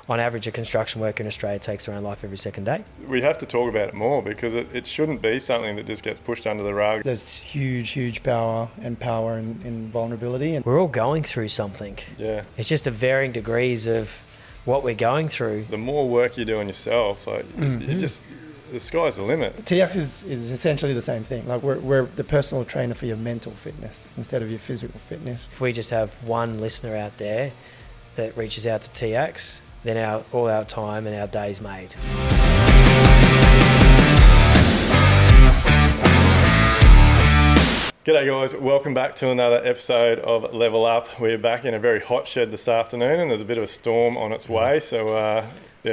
on average, a construction worker in Australia takes their own life every second day. We have to talk about it more because it shouldn't be something that just gets pushed under the rug. There's huge power in vulnerability. And we're all going through something. Yeah. It's just a varying degrees of what we're going through. The more work you do on yourself, like the sky's the limit. TIACS is essentially the same thing. Like we're the personal trainer for your mental fitness instead of your physical fitness. If we just have one listener out there that reaches out to TIACS, then all our time and our day's made. G'day guys, welcome back to another episode of Level Up. We're back in a very hot shed this afternoon and there's a bit of a storm on its way, so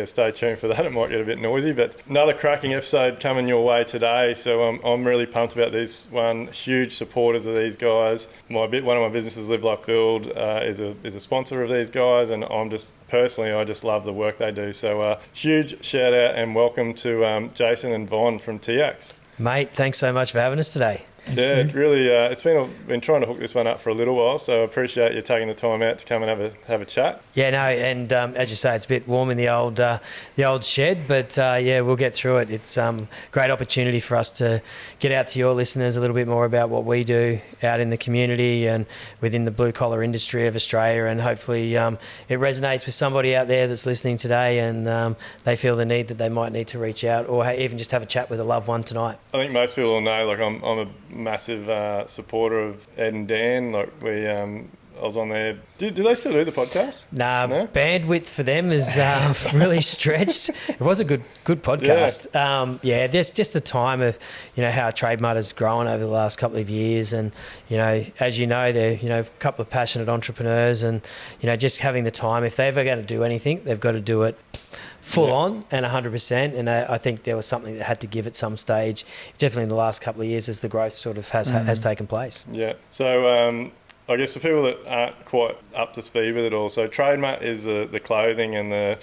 stay tuned for that. It might get a bit noisy, but another cracking episode coming your way today. So I'm really pumped about this one. Huge supporters of these guys. One of my businesses, Live Like Build, is a sponsor of these guys, and I just love the work they do. So huge shout out and welcome to Jason and Von from TIACS. Mate, thanks so much for having us today. Yeah, it really. It's been trying to hook this one up for a little while, so I appreciate you taking the time out to come and have a chat. Yeah, no, and as you say, it's a bit warm in the old shed, but we'll get through it. It's great opportunity for us to get out to your listeners a little bit more about what we do out in the community and within the blue collar industry of Australia, and hopefully it resonates with somebody out there that's listening today, and they feel the need that they might need to reach out or even just have a chat with a loved one tonight. I think most people will know, like I'm a massive supporter of Ed and Dan. Like I was on there. Do they still do the podcast? No? Bandwidth for them is really stretched. It was a good podcast. Yeah. There's just the time of how Trademutt has grown over the last couple of years, and as you know, they're a couple of passionate entrepreneurs, and just having the time. If they're ever going to do anything, they've got to do it full on and 100%, and I think there was something that had to give at some stage, definitely in the last couple of years as the growth sort of has taken place. Yeah. So I guess for people that aren't quite up to speed with it all, so Trademutt is the clothing and the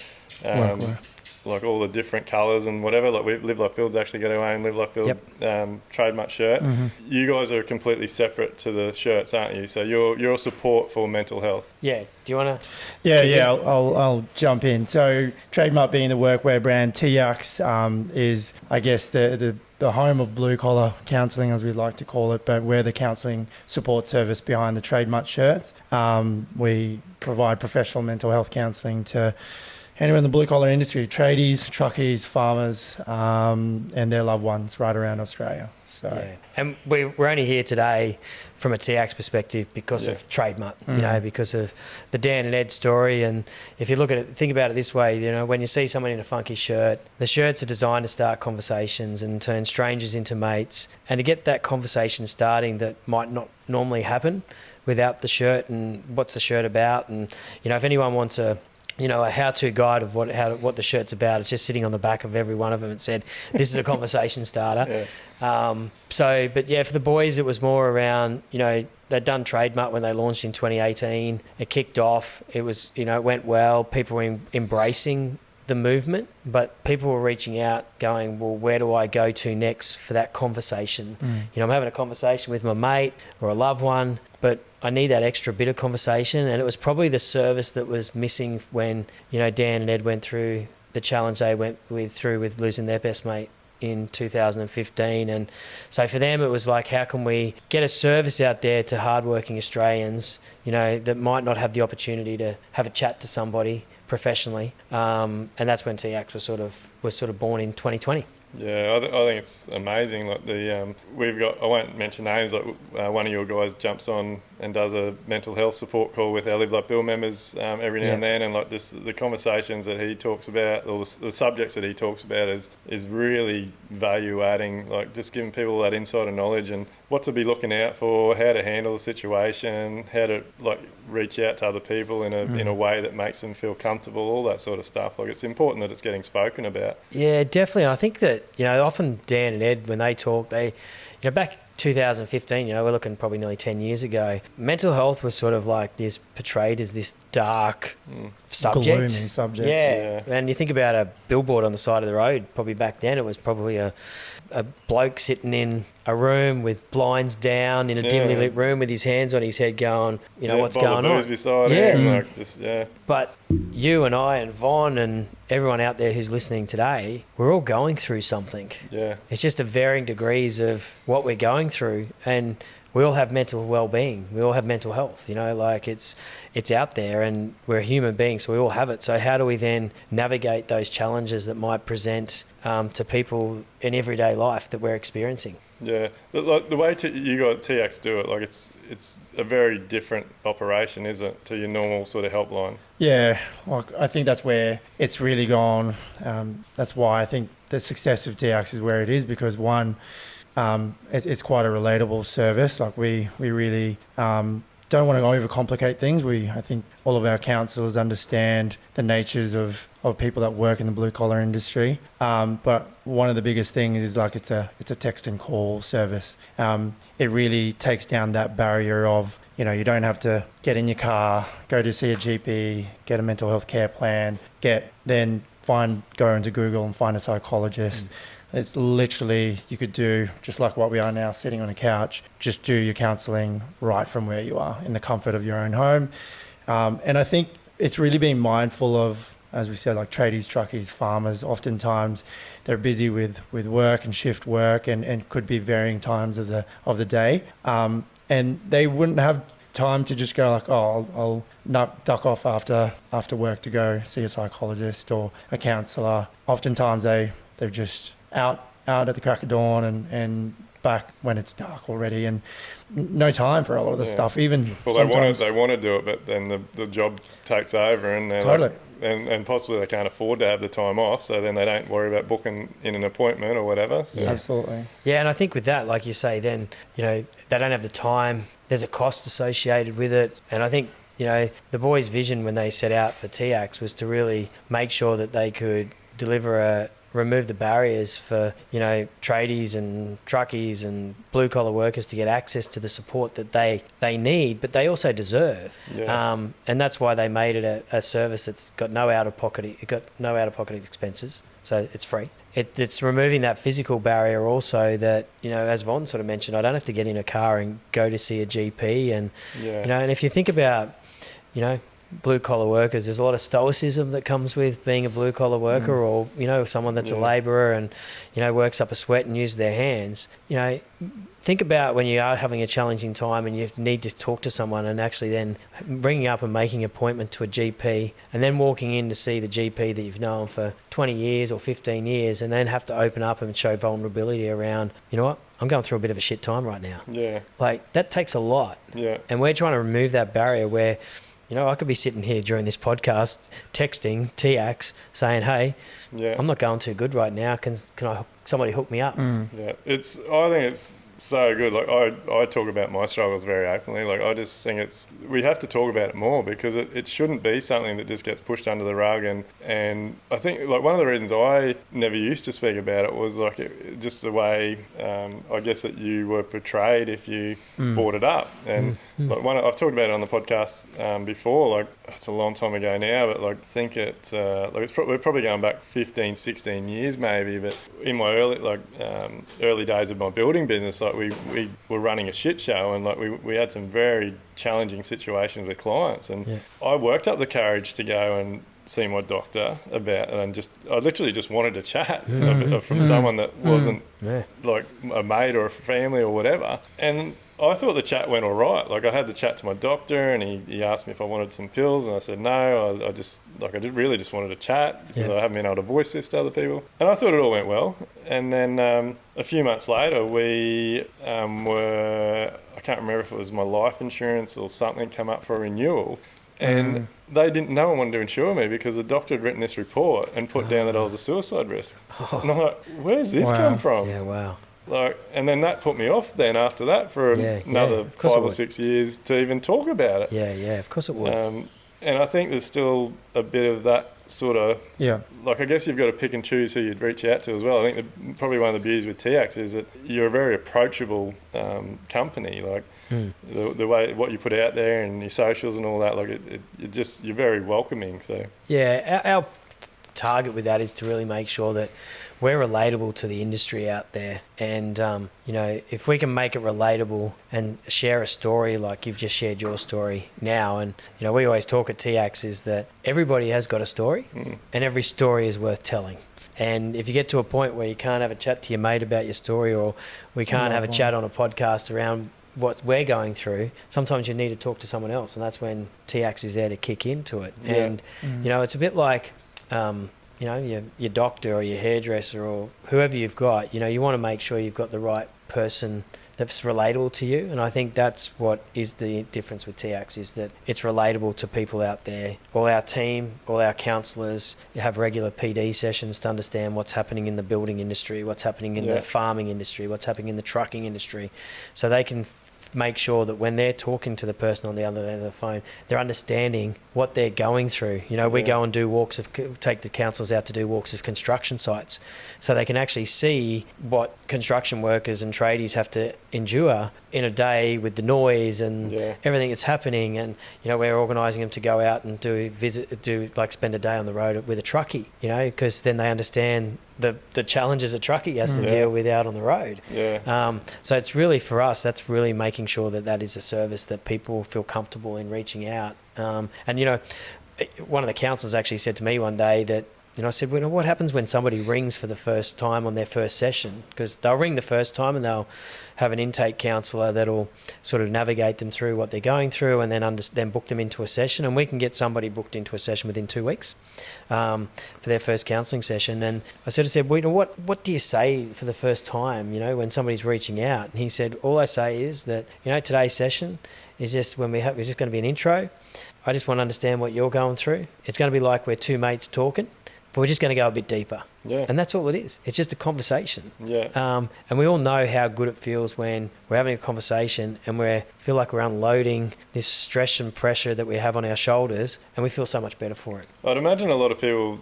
like all the different colours and whatever. Like we Live Like Build's actually got our own Live Like Build Trademutt shirt. You guys are completely separate to the shirts, aren't you? So you're support for mental health. Yeah. Do you want to? Yeah. I'll jump in. So Trademutt being the workwear brand, TIACS is, I guess, the home of blue collar counselling, as we like to call it, but we're the counselling support service behind the Trademutt shirts. We provide professional mental health counselling to anyone in the blue collar industry, tradies, truckies, farmers, and their loved ones right around Australia. So, yeah. And we're only here today from a TIACS perspective because of Trademutt, because of the Dan and Ed story. And if you look at it, think about it this way, when you see someone in a funky shirt, the shirts are designed to start conversations and turn strangers into mates, and to get that conversation starting that might not normally happen without the shirt. And what's the shirt about? And if anyone wants a how-to guide of what the shirt's about, it's just sitting on the back of every one of them. It said, this is a conversation starter. For the boys, it was more around, they'd done Trademutt when they launched in 2018. It kicked off. It was, it went well. People were embracing the movement, but people were reaching out going, well, where do I go to next for that conversation? I'm having a conversation with my mate or a loved one, but I need that extra bit of conversation. And it was probably the service that was missing when, Dan and Ed went through the challenge they went through with losing their best mate in 2015. And so for them, it was like, how can we get a service out there to hardworking Australians, that might not have the opportunity to have a chat to somebody professionally. And that's when TIACS was sort of born in 2020. Yeah, I think it's amazing. Like we've got, I won't mention names, like one of your guys jumps on and does a mental health support call with our Live Like Build members every now and then, and like the conversations that he talks about, or the subjects that he talks about is really value adding, like just giving people that insider knowledge and what to be looking out for, how to handle the situation, how to like reach out to other people in a way that makes them feel comfortable, all that sort of stuff. Like it's important that it's getting spoken about. Yeah, definitely. And I think that, often Dan and Ed, when they talk, back 2015, we're looking probably nearly 10 years ago, mental health was sort of like this portrayed as this dark subject. Gloomy subject. Yeah. And you think about a billboard on the side of the road, probably back then it was probably a bloke sitting in a room with blinds down in a dimly lit room with his hands on his head going, what's going on? Beside him, But you and I and Von and everyone out there who's listening today, we're all going through something. Yeah. It's just a varying degrees of what we're going through, and we all have mental well-being. We all have mental health, you know, like it's out there, and we're human beings, so we all have it. So how do we then navigate those challenges that might present to people in everyday life that we're experiencing? Yeah, but like the way you got TIACS do it, like it's a very different operation, isn't it, to your normal sort of helpline? Yeah, like I think that's where it's really gone. That's why I think the success of TIACS is where it is, because one, it's quite a relatable service. Like we really don't want to overcomplicate things. I think all of our counsellors understand the natures of people that work in the blue collar industry. But one of the biggest things is like it's a text and call service. It really takes down that barrier of, you know, you don't have to get in your car, go to see a GP, get a mental health care plan, go into Google and find a psychologist. It's literally, you could do just like what we are now, sitting on a couch, just do your counselling right from where you are in the comfort of your own home. And I think it's really being mindful of, as we said, like tradies, truckies, farmers. Oftentimes they're busy with work and shift work and could be varying times of the day. And they wouldn't have time to just go like, oh, I'll duck off after work to go see a psychologist or a counsellor. Oftentimes they're just out at the crack of dawn and back when it's dark already, and no time for a lot of the stuff. Even well, sometimes they want to do it, but then the job takes over, and they're totally. And possibly they can't afford to have the time off, so then they don't worry about booking in an appointment or whatever. So. Yeah. Absolutely. Yeah, and I think with that, like you say, then, you know, they don't have the time. There's a cost associated with it. And I think, you know, the boys' vision when they set out for TIACS was to really make sure that they could remove the barriers for, you know, tradies and truckies and blue collar workers to get access to the support that they need, but they also deserve. Yeah. And that's why they made it a service that's got no out of pocket expenses, so it's free. It's removing that physical barrier also that, you know, as Von sort of mentioned, I don't have to get in a car and go to see a GP, and you know, and if you think about, you know, blue collar workers, there's a lot of stoicism that comes with being a blue collar worker, or, you know, someone that's a labourer and, you know, works up a sweat and uses their hands. You know, think about when you are having a challenging time and you need to talk to someone, and actually then bringing up and making an appointment to a GP, and then walking in to see the GP that you've known for 20 years or 15 years, and then have to open up and show vulnerability around, you know what, I'm going through a bit of a shit time right now. Yeah. Like, that takes a lot. Yeah. And we're trying to remove that barrier where, you know, I could be sitting here during this podcast texting TIACS saying, hey, I'm not going too good right now. Can somebody hook me up? Yeah, I think it's so good. Like I talk about my struggles very openly. Like I just think we have to talk about it more, because it shouldn't be something that just gets pushed under the rug. And I think like one of the reasons I never used to speak about it was like just the way I guess that you were portrayed if you brought it up. And like I've talked about it on the podcast before. Like it's a long time ago now, but like I think we're probably going back 15, 16 years maybe. But in my early days of my building business, like we were running a shit show, and like we had some very challenging situations with clients, and I worked up the courage to go and see my doctor about it, and I literally just wanted to chat from someone that wasn't like a mate or a family or whatever. And I thought the chat went all right. Like I had the chat to my doctor, and he asked me if I wanted some pills, and I said no. I really just wanted to chat, because I haven't been able to voice this to other people. And I thought it all went well. And then a few months later, we I can't remember if it was my life insurance or something, come up for a renewal. And no one wanted to insure me, because the doctor had written this report and put down that I was a suicide risk. And I'm like, where's this come from? Yeah, wow. Like, and then that put me off then after that for another 5 or 6 years to even talk about it. Yeah, of course it would. And I think there's still a bit of that sort of, like I guess you've got to pick and choose who you'd reach out to as well. I think probably one of the beauties with TIACS is that you're a very approachable company. Like the way what you put out there and your socials and all that, like you're very welcoming. So target with that is to really make sure that we're relatable to the industry out there. And, if we can make it relatable and share a story like you've just shared your story now, and, we always talk at TIACS is that everybody has got a story and every story is worth telling. And if you get to a point where you can't have a chat to your mate about your story, or we can't have a chat on a podcast around what we're going through, sometimes you need to talk to someone else, and that's when TIACS is there to kick into it. Yeah. And it's a bit like your doctor or your hairdresser or whoever you've got. You want to make sure you've got the right person that's relatable to you, and I think that's what is the difference with TIACS, is that it's relatable to people out there. All our team, all our counsellors have regular PD sessions to understand what's happening in the building industry, what's happening in the farming industry, what's happening in the trucking industry, so they can make sure that when they're talking to the person on the other end of the phone, they're understanding what they're going through. We go and do take the counsellors out to do walks of construction sites, so they can actually see what construction workers and tradies have to endure in a day with the noise and everything that's happening. And we're organising them to go out and spend a day on the road with a truckie, because then they understand the challenges a truckie has to deal with out on the road. So it's really, for us, that's really making sure that is a service that people feel comfortable in reaching out. And one of the counsellors actually said to me one day that, I said, what happens when somebody rings for the first time on their first session? Because they'll ring the first time and they'll have an intake counsellor that'll sort of navigate them through what they're going through, and then book them into a session. And we can get somebody booked into a session within 2 weeks for their first counselling session. And I said, what do you say for the first time, when somebody's reaching out? And he said, all I say is that, today's session is just it's just going to be an intro. I just want to understand what you're going through. It's going to be like we're two mates talking, but we're just going to go a bit deeper. Yeah. And that's all it is. It's just a conversation. Yeah. And we all know how good it feels when we're having a conversation and feel like we're unloading this stress and pressure that we have on our shoulders, and we feel so much better for it. I'd imagine a lot of people,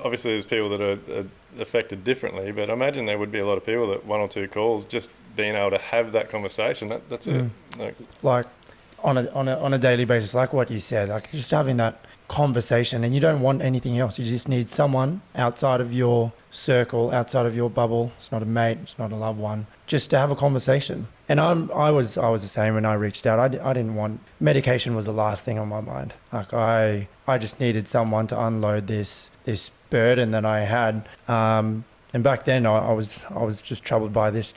obviously there's people that are affected differently, but I imagine there would be a lot of people that 1 or 2 calls, just being able to have that conversation, that's it. Like on a daily basis, like what you said, like just having that conversation, and you don't want anything else. You just need someone outside of your circle, outside of your bubble. It's not a mate, it's not a loved one, just to have a conversation. And I was the same when I reached out. I didn't want medication. Was the last thing on my mind. Like I just needed someone to unload this burden that I had. And back then I was just troubled by this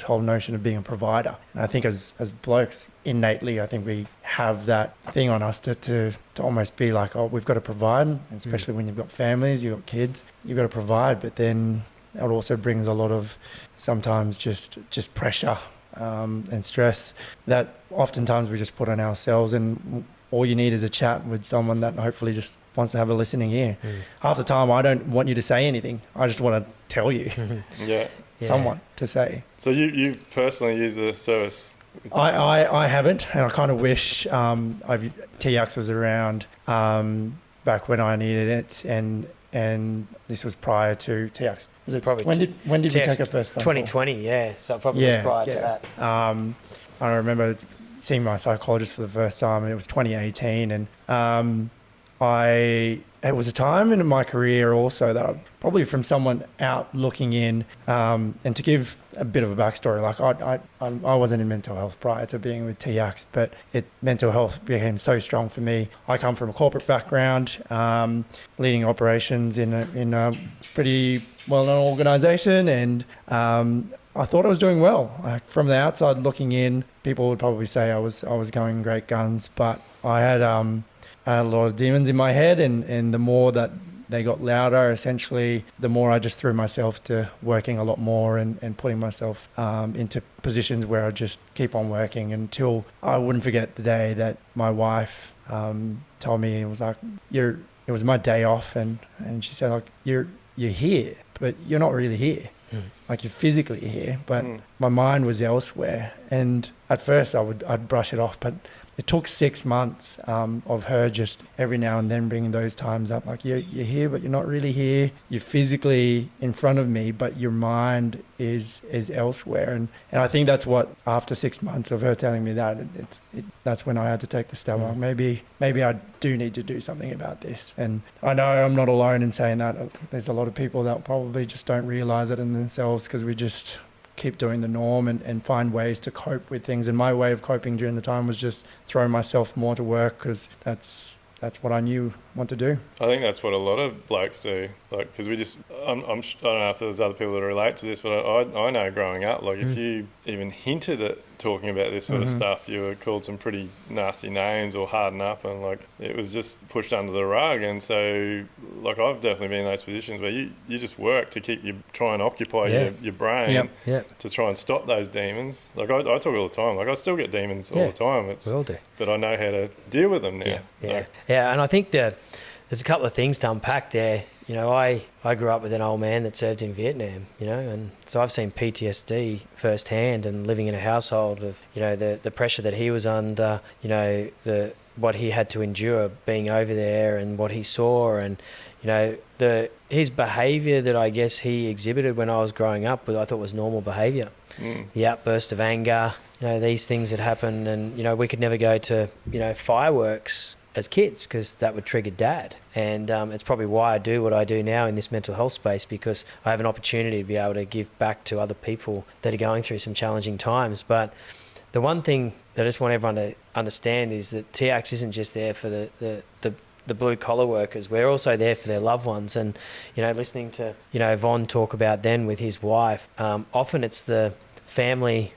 whole notion of being a provider. And I think as blokes, innately, I think we have that thing on us to almost be like, oh, we've got to provide, and especially when you've got families, you've got kids, you've got to provide. But then it also brings a lot of sometimes just pressure and stress that oftentimes we just put on ourselves, and all you need is a chat with someone that hopefully just wants to have a listening ear. Half the time I don't want you to say anything, I just want to tell you someone to say. So you personally use the service? I haven't, and I kind of wish TIACS was around back when I needed it, and this was prior to TIACS. Was it probably when did we take our first phone 2020 call? So it probably was prior to that. I remember seeing my psychologist for the first time, and it was 2018, and it was a time in my career also that I, probably from someone out looking in, and to give a bit of a backstory, like I wasn't in mental health prior to being with TIACS, but mental health became so strong for me. I come from a corporate background, leading operations in a pretty well-known organisation, and I thought I was doing well. Like from the outside looking in, people would probably say I was going great guns, but I had a lot of demons in my head, and the more that they got louder, essentially, the more I just threw myself to working a lot more and putting myself into positions where I just keep on working until I wouldn't forget the day that my wife told me, it was like, it was my day off, and she said, like, you're here, but you're not really here. Like, you're physically here, but my mind was elsewhere. And at first I'd brush it off, but it took 6 months of her just every now and then bringing those times up, like you're here, but you're not really here. You're physically in front of me, but your mind is elsewhere. And I think that's what, after 6 months of her telling me that, that's when I had to take the step. Well, maybe I do need to do something about this. And I know I'm not alone in saying that. There's a lot of people that probably just don't realize it in themselves, because we just keep doing the norm and find ways to cope with things. And my way of coping during the time was just throw myself more to work, because that's what I knew what to do. I think that's what a lot of blokes do. Like, because we just, I don't know if there's other people that relate to this, but I know growing up, like if you even hinted at talking about this sort of stuff, you were called some pretty nasty names or harden up, and like it was just pushed under the rug. And so, like, I've definitely been in those positions where you just work to keep try and occupy your brain to try and stop those demons. Like I talk all the time. Like I still get demons all the time. We all do. But I know how to deal with them now. Yeah, and I think that there's a couple of things to unpack there. You know, I grew up with an old man that served in Vietnam, you know, and so I've seen PTSD firsthand, and living in a household of, you know, the pressure that he was under, you know, what he had to endure being over there, and what he saw, and, you know, his behaviour that I guess he exhibited when I was growing up, I thought was normal behaviour. The outburst of anger, you know, these things that happen, and, you know, we could never go to, you know, fireworks as kids, because that would trigger Dad. And it's probably why I do what I do now in this mental health space, because I have an opportunity to be able to give back to other people that are going through some challenging times. But the one thing that I just want everyone to understand is that TIACS isn't just there for the blue collar workers. We're also there for their loved ones. And, you know, listening to, you know, Von talk about then with his wife, often it's the family,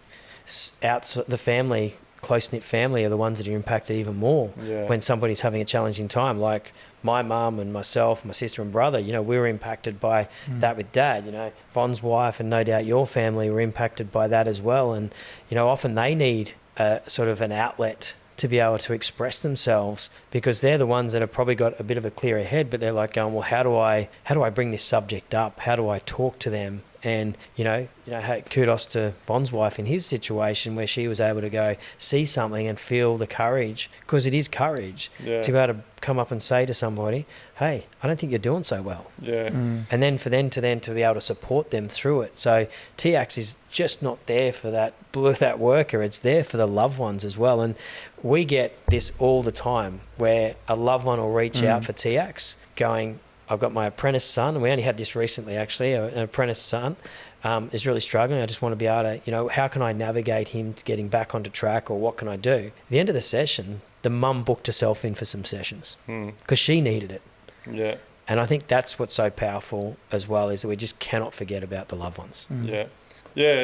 close-knit family are the ones that are impacted even more when somebody's having a challenging time. Like my mum and myself, my sister and brother, you know, we were impacted by that with Dad. You know, Von's wife and no doubt your family were impacted by that as well. And, you know, often they need sort of an outlet to be able to express themselves, because they're the ones that have probably got a bit of a clearer head, but they're like going, well, how do I bring this subject up? How do I talk to them? And, you know, kudos to Von's wife in his situation, where she was able to go see something and feel the courage, because it is courage to be able to come up and say to somebody, hey, I don't think you're doing so well. And then for them to be able to support them through it. So TIACS is just not there for that worker, it's there for the loved ones as well. And we get this all the time, where a loved one will reach out for TIACS going, I've got my apprentice son, and we only had this recently actually, an apprentice son is really struggling. I just want to be able to, you know, how can I navigate him to getting back onto track, or what can I do? At the end of the session, the mum booked herself in for some sessions because she needed it. And I think that's what's so powerful as well, is that we just cannot forget about the loved ones. I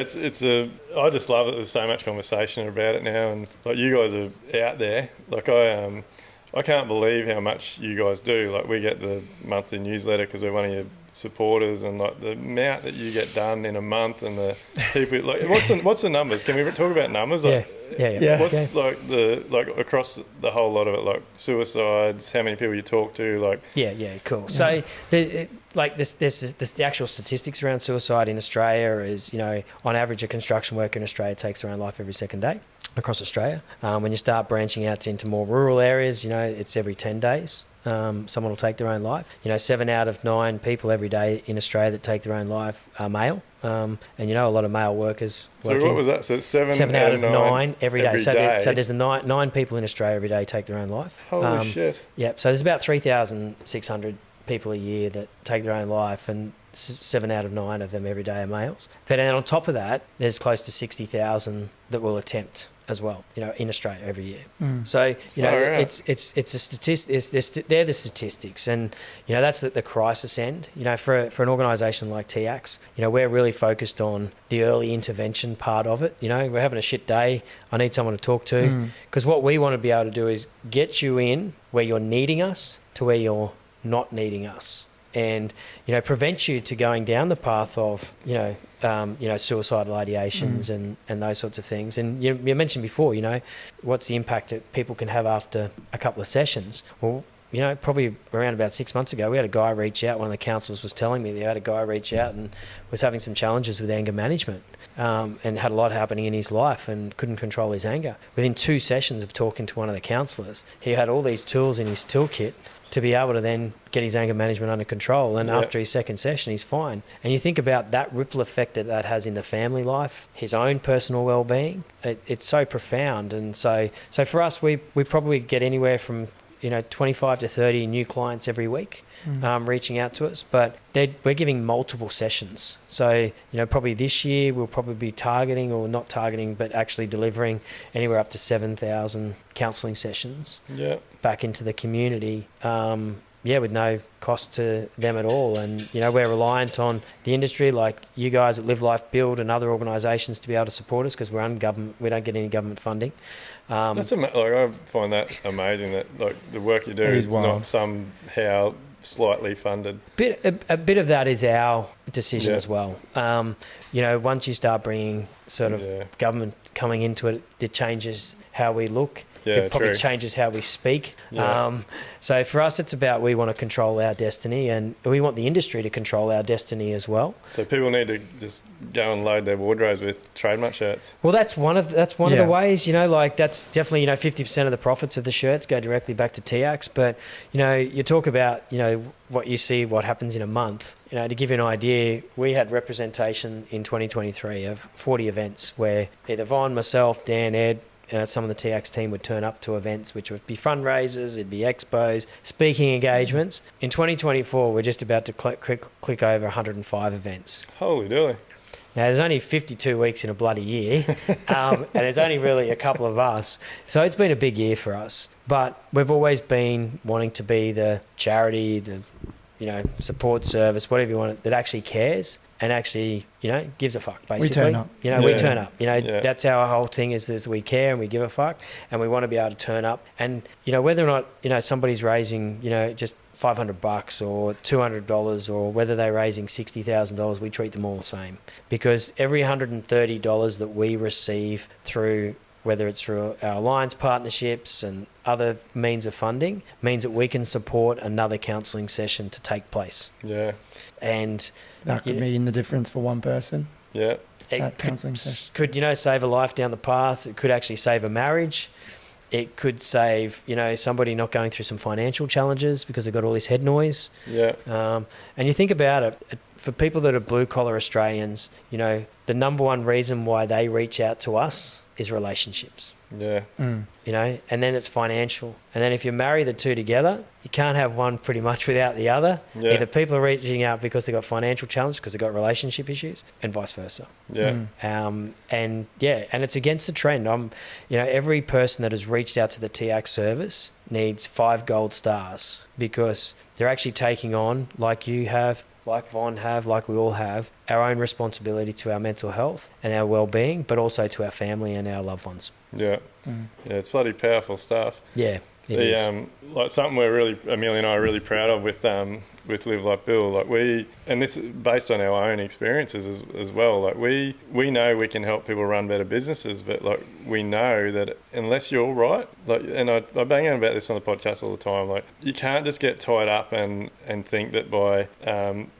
just love it. There's so much conversation about it now, and like you guys are out there. Like I can't believe how much you guys do. Like we get the monthly newsletter because we're one of your supporters, and like the amount that you get done in a month, and the people like what's the numbers? Can we talk about numbers? Like, what's like across the whole lot of it, like suicides, how many people you talk to, like cool. So the actual statistics around suicide in Australia is, you know, on average a construction worker in Australia takes their own life every second day across Australia. When you start branching out into more rural areas, you know, it's every 10 days. Someone will take their own life. You know, 7 out of 9 people every day in Australia that take their own life are male. And, you know, a lot of male workers working. So what was that? So it's 7 out of 9 every day. So there's 9 people in Australia every day take their own life. Holy shit. Yep. So there's about 3,600 people a year that take their own life, and 7 out of 9 of them every day are males. But then on top of that, there's close to 60,000 that will attempt as well, you know, in Australia every year. So, you know, it's a statistic. They're the statistics, and, you know, that's the crisis end. You know, for an organisation like TIACS, you know, we're really focused on the early intervention part of it. You know, we're having a shit day, I need someone to talk to, because what we want to be able to do is get you in where you're needing us to where you're not needing us, and, you know, prevent you to going down the path of, you know, suicidal ideations and those sorts of things. And you mentioned before, you know, what's the impact that people can have after a couple of sessions? Well, you know, probably around about 6 months ago, we had a guy reach out. One of the counsellors was telling me they had a guy reach out and was having some challenges with anger management, and had a lot happening in his life and couldn't control his anger. Within 2 sessions of talking to one of the counsellors, he had all these tools in his toolkit to be able to then get his anger management under control. And after his second session, he's fine. And you think about that ripple effect that that has in the family life, his own personal well-being. It's so profound. And so for us, we probably get anywhere from, you know, 25 to 30 new clients every week reaching out to us, but we're giving multiple sessions. So, you know, probably this year we'll probably be targeting, or not targeting, but actually delivering anywhere up to 7,000 counselling sessions back into the community. With no cost to them at all. And, you know, we're reliant on the industry like you guys at Live Life Build and other organisations to be able to support us, because we're ungovernment. We don't get any government funding. I find that amazing that like the work you do is not somehow slightly funded. A bit of that is our decision as well. You know, once you start bringing sort of government coming into it, it changes how we look. It probably changes how we speak. So for us, it's about, we want to control our destiny, and we want the industry to control our destiny as well. So people need to just go and load their wardrobes with Trademutt shirts. Well, that's one of the ways, you know, like that's definitely, you know, 50% of the profits of the shirts go directly back to TIACS. But, you know, you talk about, you know, what you see, what happens in a month. You know, to give you an idea, we had representation in 2023 of 40 events where either Von, myself, Dan, Ed, some of the TIACS team would turn up to events, which would be fundraisers, it'd be expos, speaking engagements. In 2024, we're just about to click over 105 events. Holy dooly. Now, there's only 52 weeks in a bloody year, and there's only really a couple of us. So it's been a big year for us. But we've always been wanting to be the charity, the, you know, support service, whatever you want, that actually cares and actually, you know, gives a fuck, basically. We turn up. You know, we turn up. You know, that's our whole thing is we care and we give a fuck, and we want to be able to turn up. And, you know, whether or not, you know, somebody's raising, you know, just $500 or $200, or whether they're raising $60,000, we treat them all the same. Because every $130 that we receive through, whether it's through our alliance partnerships and other means of funding, means that we can support another counselling session to take place. Yeah. And that could mean the difference for one person. Yeah. It could, you know, save a life down the path. It could actually save a marriage. It could save, you know, somebody not going through some financial challenges because they've got all this head noise. Yeah. And you think about it, for people that are blue-collar Australians, you know, the number one reason why they reach out to us is relationships. Yeah. You know, and then it's financial. And then if you marry the two together, you can't have one pretty much without the other. Yeah. Either people are reaching out because they've got financial challenges, because they've got relationship issues, and vice versa. Yeah. And it's against the trend. You know, every person that has reached out to the TIACS service needs 5 gold stars, because they're actually taking on, like you have, like Von have, like we all have, our own responsibility to our mental health and our well-being, but also to our family and our loved ones. Yeah. Yeah, it's bloody powerful stuff. Yeah, it is. Like something Amelia and I are really proud of with Live Like Bill, like and this is based on our own experiences as well. Like we know we can help people run better businesses, but like we know that unless you're right, like, and I bang on about this on the podcast all the time, like you can't just get tied up and think that by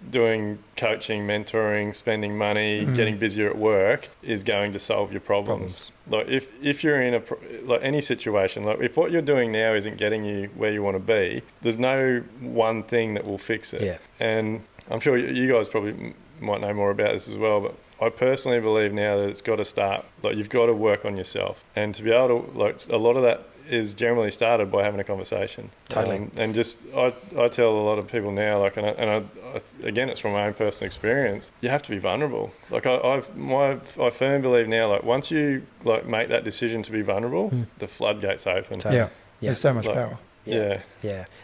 doing coaching, mentoring, spending money, getting busier at work is going to solve your problems. Like if you're in like any situation, like if what you're doing now isn't getting you where you want to be, there's no one thing that will fix it. Yeah. And I'm sure you guys probably might know more about this as well, but I personally believe now that it's got to start, like you've got to work on yourself, and to be able to, like, a lot of that is generally started by having a conversation. Totally. And just I tell a lot of people now, like, and I again, it's from my own personal experience, you have to be vulnerable. Like I firmly believe now, like once you like make that decision to be vulnerable, the floodgates open. Totally. Yeah. There's so much power. Yeah.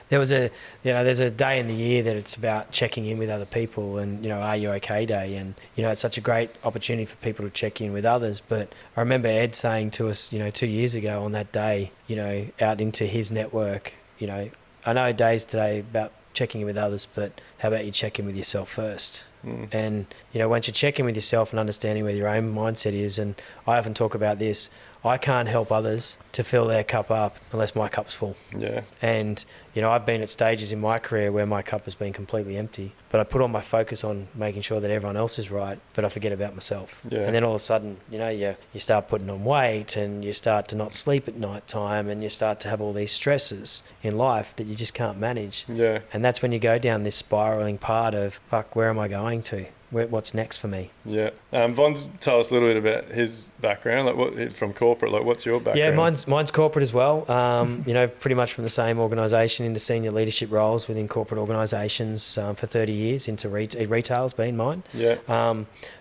There's a day in the year that it's about checking in with other people, and, you know, Are You Okay Day, and, you know, it's such a great opportunity for people to check in with others. But I remember Ed saying to us, you know, 2 years ago on that day, you know, out into his network, you know, I know days today about checking in with others, but how about you check in with yourself first? And, you know, once you check in with yourself and understanding where your own mindset is, and I often talk about this, I can't help others to fill their cup up unless my cup's full. Yeah. And, you know, I've been at stages in my career where my cup has been completely empty, but I put all my focus on making sure that everyone else is right, but I forget about myself. Yeah. And then all of a sudden, you know, you start putting on weight, and you start to not sleep at night time, and you start to have all these stresses in life that you just can't manage. Yeah. And that's when you go down this spiraling part of, fuck, where am I going to? What's next for me? Yeah. Von's tell us a little bit about his background, like what from corporate, like what's your background? Yeah, mine's corporate as well. You know, pretty much from the same organisation into senior leadership roles within corporate organisations for 30 years into retail's been mine. Yeah.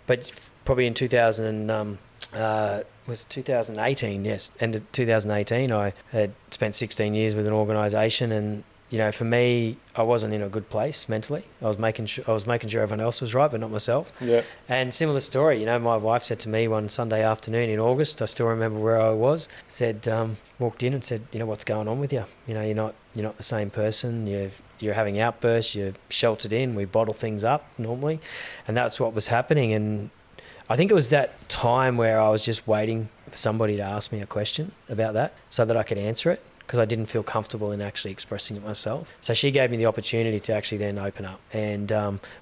But probably in 2018, yes, end of 2018, I had spent 16 years with an organisation, and you know, for me, I wasn't in a good place mentally. I was making sure everyone else was right, but not myself. Yeah. And similar story, you know, my wife said to me one Sunday afternoon in August, I still remember where I was, walked in and said, you know, what's going on with you? You know, you're not the same person. You're having outbursts. You're sheltered in. We bottle things up normally, and that's what was happening. And I think it was that time where I was just waiting for somebody to ask me a question about that so that I could answer it, because I didn't feel comfortable in actually expressing it myself. So she gave me the opportunity to actually then open up. And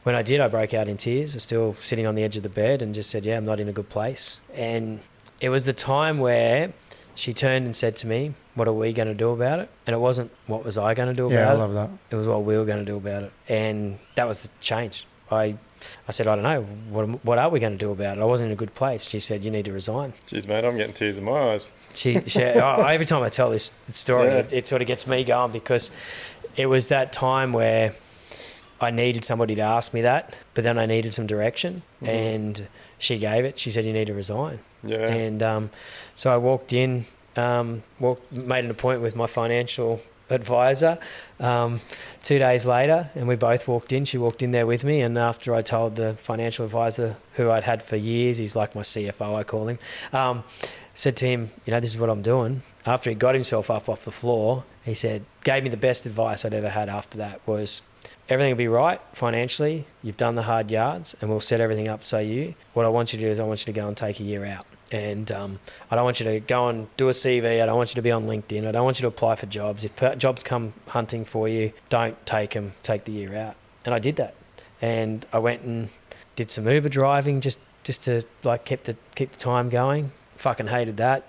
when I did, I broke out in tears. I was still sitting on the edge of the bed and just said, yeah, I'm not in a good place. And it was the time where she turned and said to me, what are we going to do about it? And it wasn't what was I going to do about it. Yeah, I love that. It was what we were going to do about it. And that was the change. I said, I don't know, what are we going to do about it? I wasn't in a good place. She said, you need to resign. Jeez, mate, I'm getting tears in my eyes. Every time I tell this story, Yeah. it sort of gets me going, because it was that time where I needed somebody to ask me that, but then I needed some direction, and she gave it. She said, you need to resign. Yeah. And so I walked in, made an appointment with my financial advisor 2 days later, and we both walked in. She walked in there with me, and after I told the financial advisor, who I'd had for years, he's like my CFO, I call him, said to him, you know, this is what I'm doing. After he got himself up off the floor, he said, gave me the best advice I'd ever had after that, was everything will be right financially, you've done the hard yards, and we'll set everything up. So what I want you to do is I want you to go and take a year out. And I don't want you to go and do a CV. I don't want you to be on LinkedIn. I don't want you to apply for jobs. If jobs come hunting for you, don't take them. Take the year out. And I did that. And I went and did some Uber driving just to like keep the time going. Fucking hated that,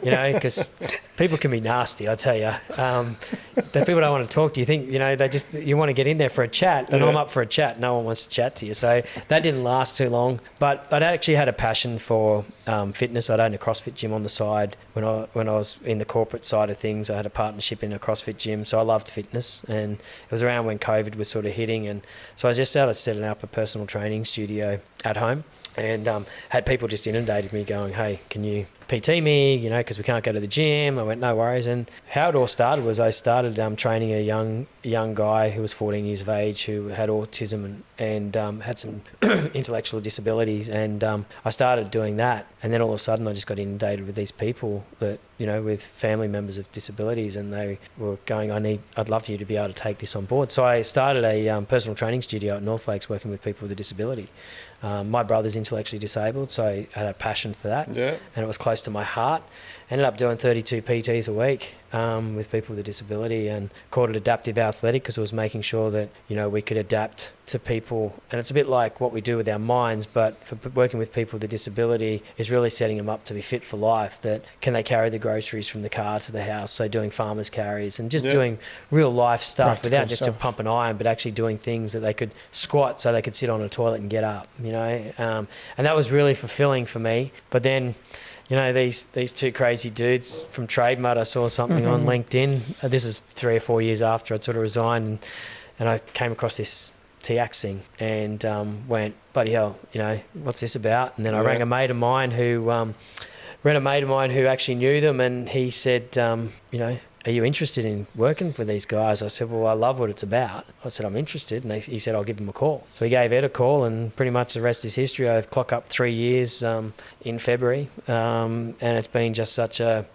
you know, because people can be nasty, I tell you. The people don't want to talk to you. Think, you know, you want to get in there for a chat, and I'm up for a chat. No one wants to chat to you. So that didn't last too long. But I'd actually had a passion for fitness. I'd owned a CrossFit gym on the side when I was in the corporate side of things. I had a partnership in a CrossFit gym, so I loved fitness. And it was around when COVID was sort of hitting, and so I just started setting up a personal training studio at home. And had people just inundated me going, hey, can you PT me, you know, because we can't go to the gym. I went, no worries. And how it all started was I started training a young guy who was 14 years of age, who had autism and had some intellectual disabilities. And I started doing that. And then all of a sudden I just got inundated with these people that, you know, with family members of disabilities, and they were going, I'd love for you to be able to take this on board. So I started a personal training studio at North Lakes working with people with a disability. My brother's intellectually disabled, so I had a passion for that, and it was close to my heart. Ended up doing 32 PTs a week with people with a disability, and called it adaptive athletic because it was making sure that, you know, we could adapt to people. And it's a bit like what we do with our minds, but for working with people with a disability is really setting them up to be fit for life. That can they carry the groceries from the car to the house? So doing farmers carries and just doing real life stuff without just to pump an iron, but actually doing things that they could squat so they could sit on a toilet and get up, you know. And that was really fulfilling for me. But then, you know, these two crazy dudes from Trademutt, I saw something on LinkedIn. This is 3 or 4 years after I'd sort of resigned, and I came across this TIACS thing and went, bloody hell, you know, what's this about? And then I rang a mate of mine who actually knew them, and he said, you know, are you interested in working for these guys? I said, well, I love what it's about. I said, I'm interested. And he said, I'll give him a call. So he gave Ed a call, and pretty much the rest is history. I've clocked up 3 years in February, and it's been just such a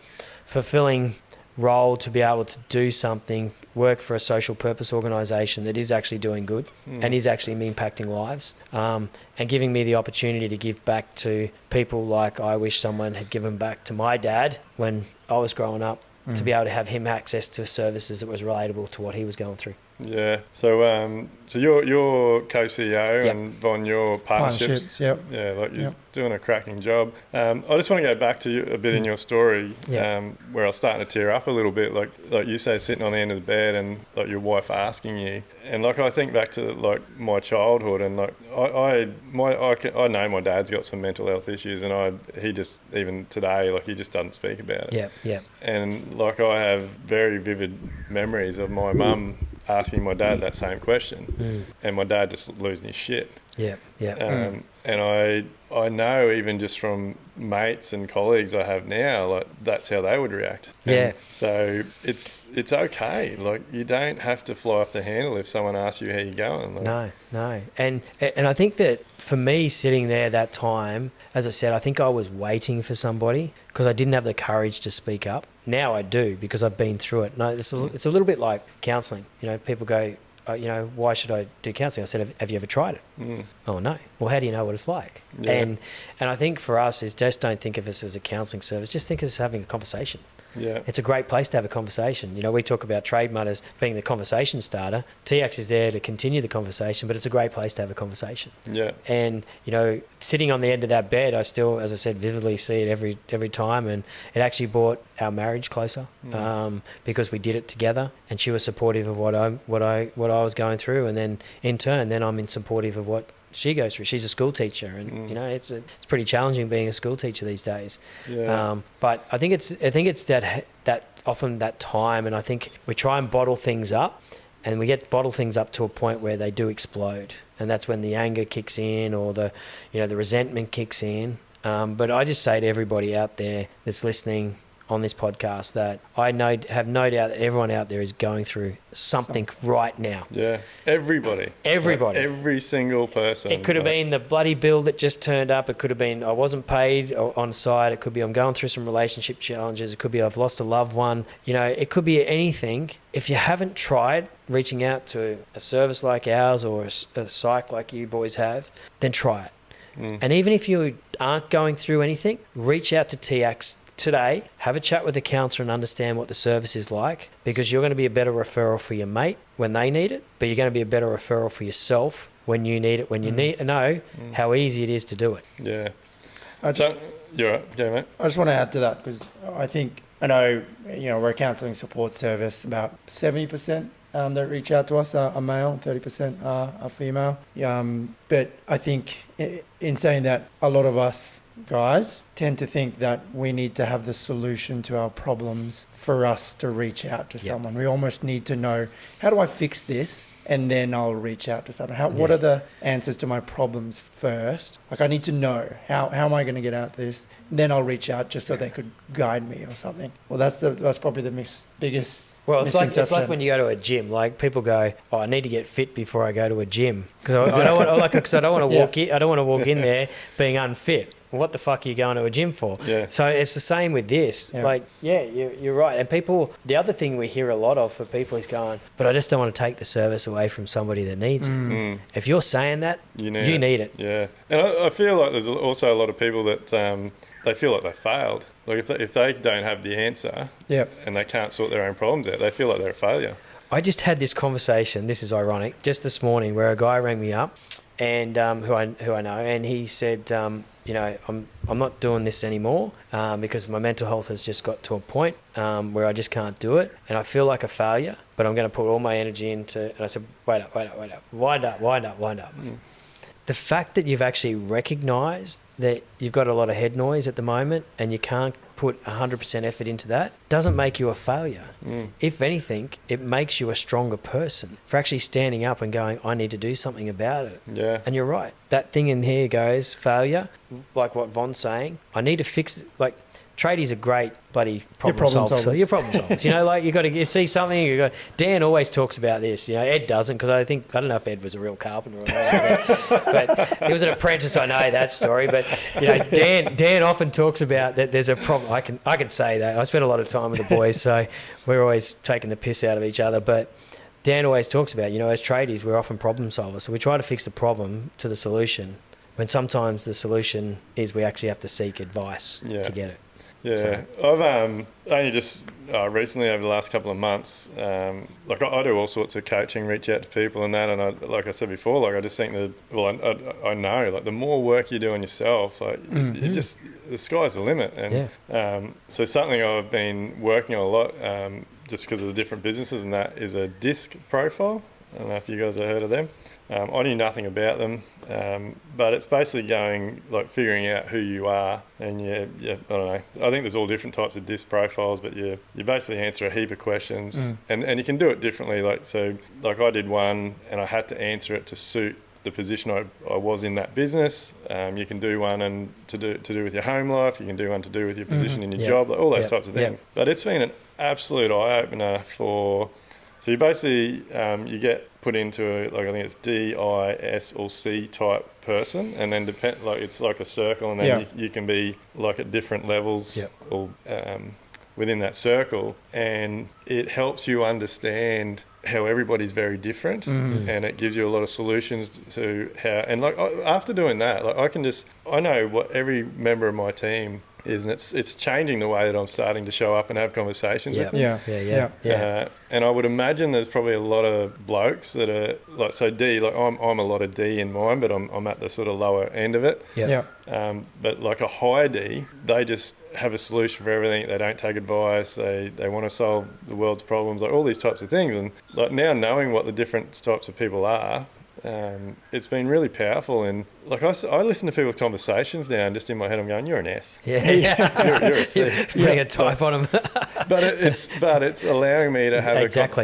fulfilling role to be able to do something, work for a social purpose organisation that is actually doing good and is actually impacting lives, and giving me the opportunity to give back to people like I wish someone had given back to my dad when I was growing up, to be able to have him access to services that was relatable to what he was going through. Yeah. So so you're co-CEO and Von, your partnerships. Yep. Yeah, like you're doing a cracking job. I just want to go back to you a bit in your story, where I was starting to tear up a little bit. Like you say, sitting on the end of the bed and like your wife asking you, and like I think back to like my childhood, and like I know my dad's got some mental health issues, and he just, even today, like he just doesn't speak about it. Yeah. And like I have very vivid memories of my mum asking my dad that same question, and my dad just losing his shit. And I know, even just from mates and colleagues I have now, like that's how they would react. And so it's okay. Like you don't have to fly off the handle if someone asks you how you're going. Like, No. And I think that for me, sitting there that time, as I said, I think I was waiting for somebody because I didn't have the courage to speak up. Now I do, because I've been through it. No, it's a little bit like counselling. You know, people go, why should I do counselling? I said, have you ever tried it? Oh, no. Well, how do you know what it's like? And I think for us is just don't think of us as a counselling service. Just think of us having a conversation. Yeah. It's a great place to have a conversation. You know, we talk about Trademutt as being the conversation starter. TIACS is there to continue the conversation, but it's a great place to have a conversation. Yeah. And, you know, sitting on the end of that bed, I still, as I said, vividly see it every time. And it actually brought our marriage closer, because we did it together, and she was supportive of what I was going through. And then in turn, I'm in supportive of what she goes through. She's a school teacher, and you know, it's pretty challenging being a school teacher these days. But I think it's that often that time, and I think we try and bottle things up, and we get bottle things up to a point where they do explode, and that's when the anger kicks in, or the resentment kicks in. But I just say to everybody out there that's listening on this podcast that I have no doubt that everyone out there is going through something right now. Yeah, everybody. Like every single person. It could have been the bloody bill that just turned up. It could have been I wasn't paid on site. It could be I'm going through some relationship challenges. It could be I've lost a loved one. You know, it could be anything. If you haven't tried reaching out to a service like ours or a psych like you boys have, then try it. And even if you aren't going through anything, reach out to TIACS today, have a chat with the counsellor and understand what the service is like, because you're going to be a better referral for your mate when they need it, but you're going to be a better referral for yourself when you need it, when you need to know how easy it is to do it. Yeah. You're right. Okay, mate. I just want to add to that, because I know, we're a counselling support service. About 70% that reach out to us are male, 30% are female. But I think in saying that, a lot of us guys tend to think that we need to have the solution to our problems for us to reach out to someone. We almost need to know, how do I fix this? And then I'll reach out to someone. What are the answers to my problems first? Like, I need to know, how am I going to get out this? And then I'll reach out just so they could guide me or something. Well, that's probably the biggest. Well, it's like when you go to a gym. Like, people go, "Oh, I need to get fit before I go to a gym because I don't want to walk in. I don't want to walk in there being unfit. Well, what the fuck are you going to a gym for?" Yeah. So it's the same with this. Yeah. Like, you're right. And people, the other thing we hear a lot of for people is going, "But I just don't want to take the service away from somebody that needs it." If you're saying that, you need it. Yeah. And I feel like there's also a lot of people that they feel like they failed. Like if they don't have the answer, and they can't sort their own problems out, they feel like they're a failure. I just had this conversation. This is ironic. Just this morning, where a guy rang me up, and who I know, and he said, I'm not doing this anymore because my mental health has just got to a point where I just can't do it, and I feel like a failure. But I'm going to put all my energy into. And I said, wait up, wind up. The fact that you've actually recognised that you've got a lot of head noise at the moment and you can't put 100% effort into that doesn't make you a failure. If anything, it makes you a stronger person for actually standing up and going, I need to do something about it. Yeah. And you're right. That thing in here goes, failure, like what Von's saying. I need to fix it. Like, tradies are great bloody problem solvers. So you're problem solvers. Like, you see something, Dan always talks about this. Ed doesn't, because I don't know if Ed was a real carpenter or not. But he was an apprentice, I know that story. But Dan often talks about that there's a problem. I can say that. I spent a lot of time time with the boys, so we're always taking the piss out of each other. But Dan always talks about, as tradies, we're often problem solvers. So we try to fix the problem to the solution, when sometimes the solution is we actually have to seek advice to get it. Yeah, so. I've only just recently, over the last couple of months, like I do all sorts of coaching, reach out to people and that, and like I said before, like I just think that, I know, like the more work you do on yourself, like you just, the sky's the limit. And so something I've been working on a lot, just because of the different businesses and that, is a DISC profile. I don't know if you guys have heard of them. I knew nothing about them, but it's basically figuring out who you are, and I don't know. I think there's all different types of DISC profiles, but you basically answer a heap of questions, and you can do it differently. Like I did one, and I had to answer it to suit the position I was in that business. You can do one and to do with your home life. You can do one to do with your position in your job, like all those types of things. But it's been an absolute eye opener for. So you basically you get put into I think it's D, I, S or C type person, and then it's like a circle, and then you can be like at different levels or within that circle, and it helps you understand how everybody's very different, and it gives you a lot of solutions to how. And after doing that, I know what every member of my team is, and it's changing the way that I'm starting to show up and have conversations with them. And I would imagine there's probably a lot of blokes that are D, I'm a lot of D in mine, but I'm at the sort of lower end of it. But like a high D, they just have a solution for everything. They don't take advice. They want to solve the world's problems, like all these types of things. And like now knowing what the different types of people are, it's been really powerful. And like I listen to people's conversations now, and just in my head I'm going, you're an S. You're a C. Putting a type on them. but it's allowing me to have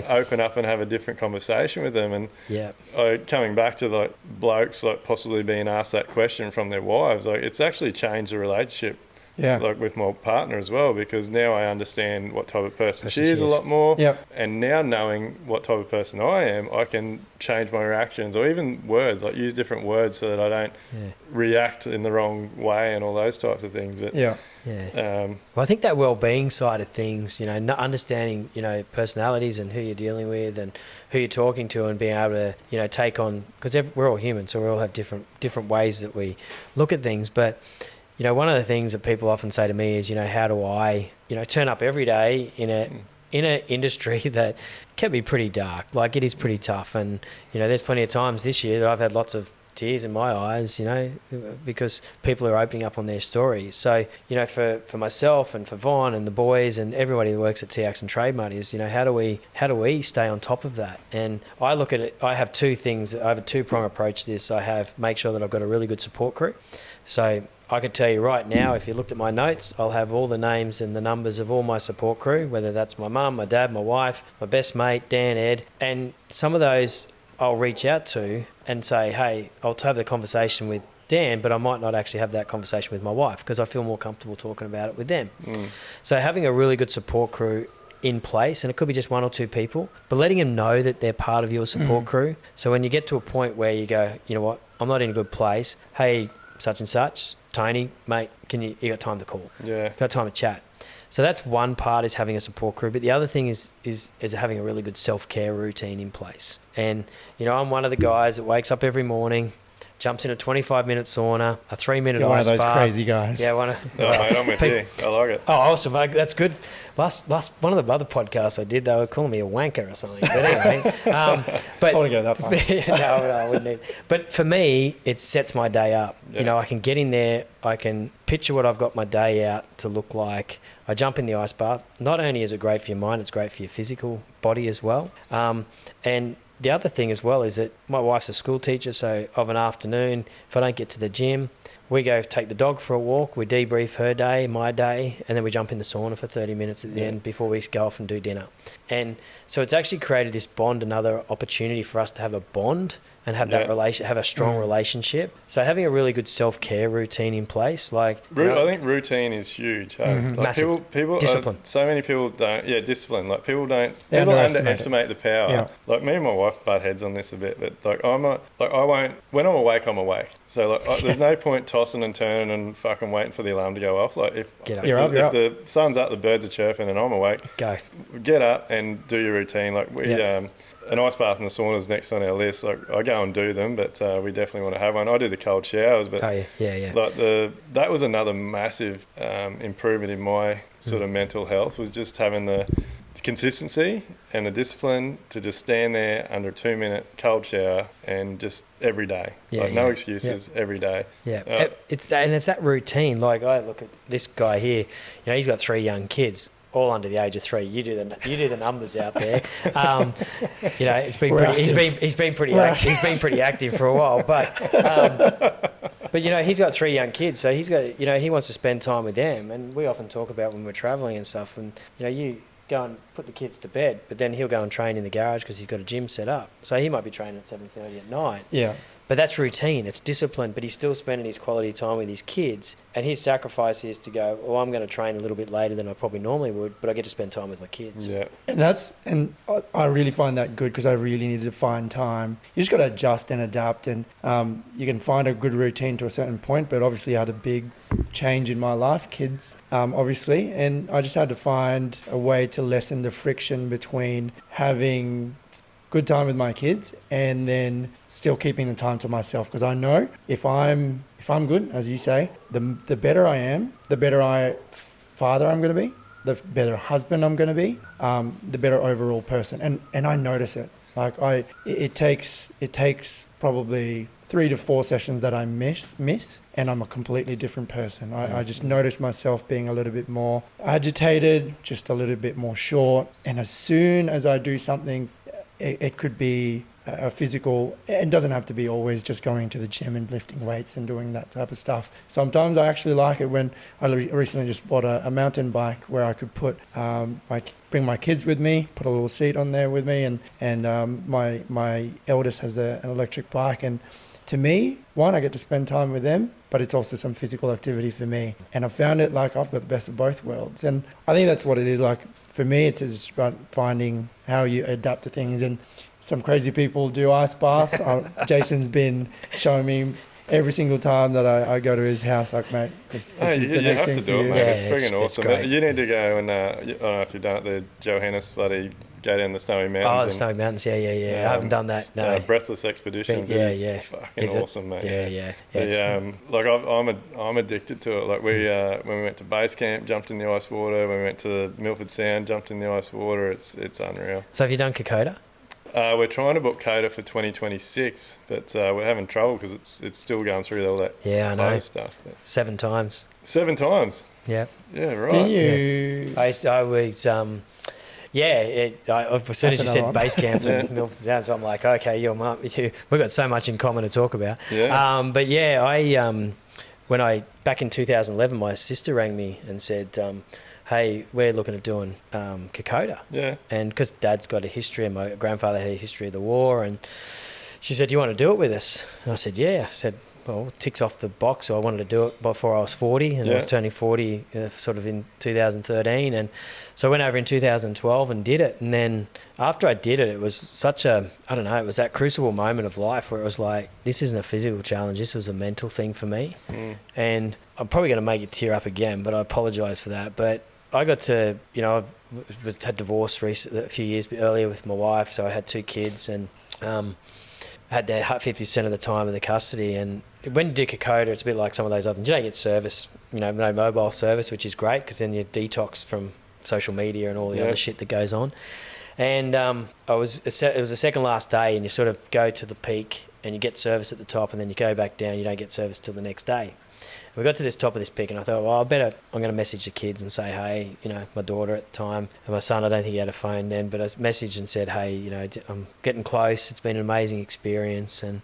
open up and have a different conversation with them. And coming back to like blokes possibly being asked that question from their wives, it's actually changed the relationship. With my partner as well, because now I understand what type of person she is a lot more. And now knowing what type of person I am, I can change my reactions, or even words, use different words so that I don't react in the wrong way and all those types of things. But well, I think that well-being side of things, understanding, personalities and who you're dealing with and who you're talking to, and being able to, take on, because we're all human, so we all have different ways that we look at things. But one of the things that people often say to me is, how do I, turn up every day in an industry that can be pretty dark. Like, it is pretty tough. And, there's plenty of times this year that I've had lots of tears in my eyes, because people are opening up on their stories. So, for myself and for Vaughn and the boys and everybody that works at TIACS and Trademutt is, how do we stay on top of that? And I look at it, I have two things. I have a two-prong approach to this. I have make sure that I've got a really good support crew. So I could tell you right now, if you looked at my notes, I'll have all the names and the numbers of all my support crew, whether that's my mum, my dad, my wife, my best mate, Dan, Ed. And some of those I'll reach out to and say, hey, I'll have the conversation with Dan, but I might not actually have that conversation with my wife because I feel more comfortable talking about it with them. So having a really good support crew in place, and it could be just one or two people, but letting them know that they're part of your support crew. So when you get to a point where you go, you know what, I'm not in a good place. Hey, such and such, Tony, mate, you got time to call? Got time to chat? So that's one part, is having a support crew. But the other thing is having a really good self-care routine in place. And, I'm one of the guys that wakes up every morning, jumps in a 25-minute sauna, a 3-minute ice bath. One of those crazy guys. Yeah, mate, I'm with you. I like it. Oh, awesome. That's good. Last one of the other podcasts I did, they were calling me a wanker or something. But anyway. I want to go that far. No, I wouldn't need. But for me, it sets my day up. I can get in there. I can picture what I've got my day out to look like. I jump in the ice bath. Not only is it great for your mind, it's great for your physical body as well. And the other thing as well is that my wife's a school teacher, so of an afternoon, if I don't get to the gym, we go take the dog for a walk, we debrief her day, my day, and then we jump in the sauna for 30 minutes at the end before we go off and do dinner. And so it's actually created this bond, another opportunity for us to have a bond and have that have a strong relationship. So having a really good self-care routine in place, I think routine is huge. Massive. People discipline. So many people don't. Discipline. People underestimate the power. Like me and my wife butt heads on this a bit, but I won't. When I'm awake, I'm awake. So there's no point tossing and turning and fucking waiting for the alarm to go off. Like if You're up. the sun's up, the birds are chirping, and I'm awake. Go. Get up and do your routine. Like an ice bath and the sauna is next on our list. Like I go and do them, but we definitely want to have one. I do the cold showers, but like that was another massive improvement in my sort of mental health, was just having the consistency and the discipline to just stand there under a 2-minute cold shower and just every day, no excuses, every day. It's that routine. Like I look at this guy here, he's got 3 young kids, all under the age of 3. You do the numbers out there. It's been he's been pretty active for a while, but he's got 3 young kids, so he's got he wants to spend time with them, and we often talk about when we're traveling and stuff, and you go and put the kids to bed, but then he'll go and train in the garage because he's got a gym set up. So he might be training at 7:30 at night. Yeah. But that's routine. It's discipline, but he's still spending his quality time with his kids. And his sacrifice is to go, I'm going to train a little bit later than I probably normally would, but I get to spend time with my kids. Yeah. And I really find that good, because I really needed to find time. You just got to adjust and adapt, and you can find a good routine to a certain point, but obviously I had a big change in my life, kids, obviously, and I just had to find a way to lessen the friction between having good time with my kids and then still keeping the time to myself, because I know if I'm good, as you say, the better I am, the better father I'm going to be, the better husband I'm going to be, the better overall person, and I notice it. Like it takes probably 3 to 4 sessions that I miss, and I'm a completely different person. I just notice myself being a little bit more agitated, just a little bit more short, and as soon as I do something, it could be a physical, it doesn't have to be always just going to the gym and lifting weights and doing that type of stuff. Sometimes I actually like it when I recently just bought a mountain bike where I could put bring my kids with me, put a little seat on there with me, and my eldest has an electric bike, and to me, one, I get to spend time with them, but it's also some physical activity for me. And I found it like I've got the best of both worlds. And I think that's what it is. Like for me, it's just about finding how you adapt to things. And some crazy people do ice baths. Jason's been showing me every single time that I go to his house, like, mate, this is the next thing for you. Mate. It's friggin' awesome. You need to go and, I don't know if you've done it, the Johannes bloody go down the Snowy Mountains. Oh, the Snowy Mountains, yeah. I haven't done that, no. Breathless Expeditions is fucking awesome, mate. I'm addicted to it. Like when we went to base camp, jumped in the ice water. When we went to Milford Sound, jumped in the ice water. It's unreal. So have you done Kokoda? We're trying to book Coda for 2026, but we're having trouble because it's still going through all that stuff. But 7 times. 7 times? Yeah. Yeah, right. Did you? I was, as soon as you said base camp and Milford Sound, so I'm like, okay, we've got so much in common to talk about. Yeah. Back in 2011, my sister rang me and said, hey, we're looking at doing Kokoda. Yeah. And because Dad's got a history and my grandfather had a history of the war, and she said, do you want to do it with us? And I said, yeah. I said, well, ticks off the box. So I wanted to do it before I was 40, and I was turning 40 sort of in 2013. And so I went over in 2012 and did it. And then after I did it, it was such it was that crucible moment of life where it was like, this isn't a physical challenge. This was a mental thing for me. And I'm probably going to make you tear up again, but I apologise for that. But I got to, I had divorced a few years earlier with my wife, so I had 2 kids, and had that 50% of the time in the custody. And when you do Kokoda, it's a bit like some of those other things. You don't get service, no mobile service, which is great because then you detox from social media and all the other shit that goes on. And it was the second last day, and you sort of go to the peak and you get service at the top, and then you go back down. You don't get service till the next day. We got to this top of this peak, and I thought, well, I'm going to message the kids and say, hey, my daughter at the time, and my son, I don't think he had a phone then, but I messaged and said, hey, I'm getting close. It's been an amazing experience. And,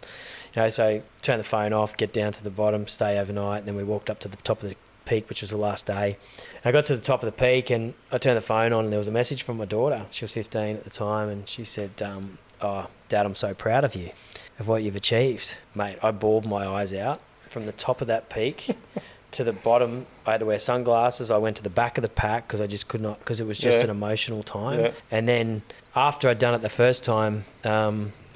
so turn the phone off, get down to the bottom, stay overnight, and then we walked up to the top of the peak, which was the last day. I got to the top of the peak, and I turned the phone on, and there was a message from my daughter. She was 15 at the time, and she said, oh, Dad, I'm so proud of you, of what you've achieved. Mate, I bawled my eyes out. From the top of that peak to the bottom, I had to wear sunglasses. I went to the back of the pack because I just could not, because it was just an emotional time. Yeah. And then after I'd done it the first time,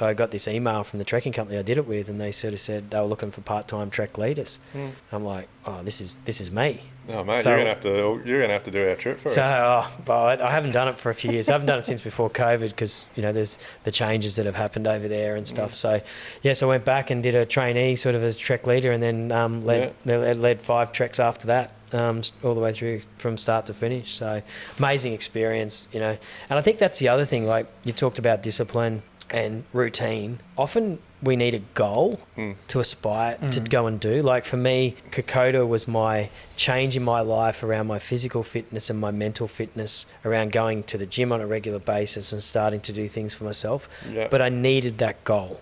I got this email from the trekking company I did it with, and they sort of said they were looking for part-time trek leaders. I'm like, oh, this is me. Oh mate, So- you're gonna have to do our trip for So, us. but I haven't done it for a few years. I haven't done it since before COVID because, there's the changes that have happened over there and stuff. So, I went back and did a trainee sort of as trek leader, and then led 5 treks after that, all the way through from start to finish. So, amazing experience, And I think that's the other thing, like you talked about discipline and routine. Often we need a goal to aspire to go and do. Like for me, Kokoda was my change in my life around my physical fitness and my mental fitness, around going to the gym on a regular basis and starting to do things for myself. Yeah. But I needed that goal.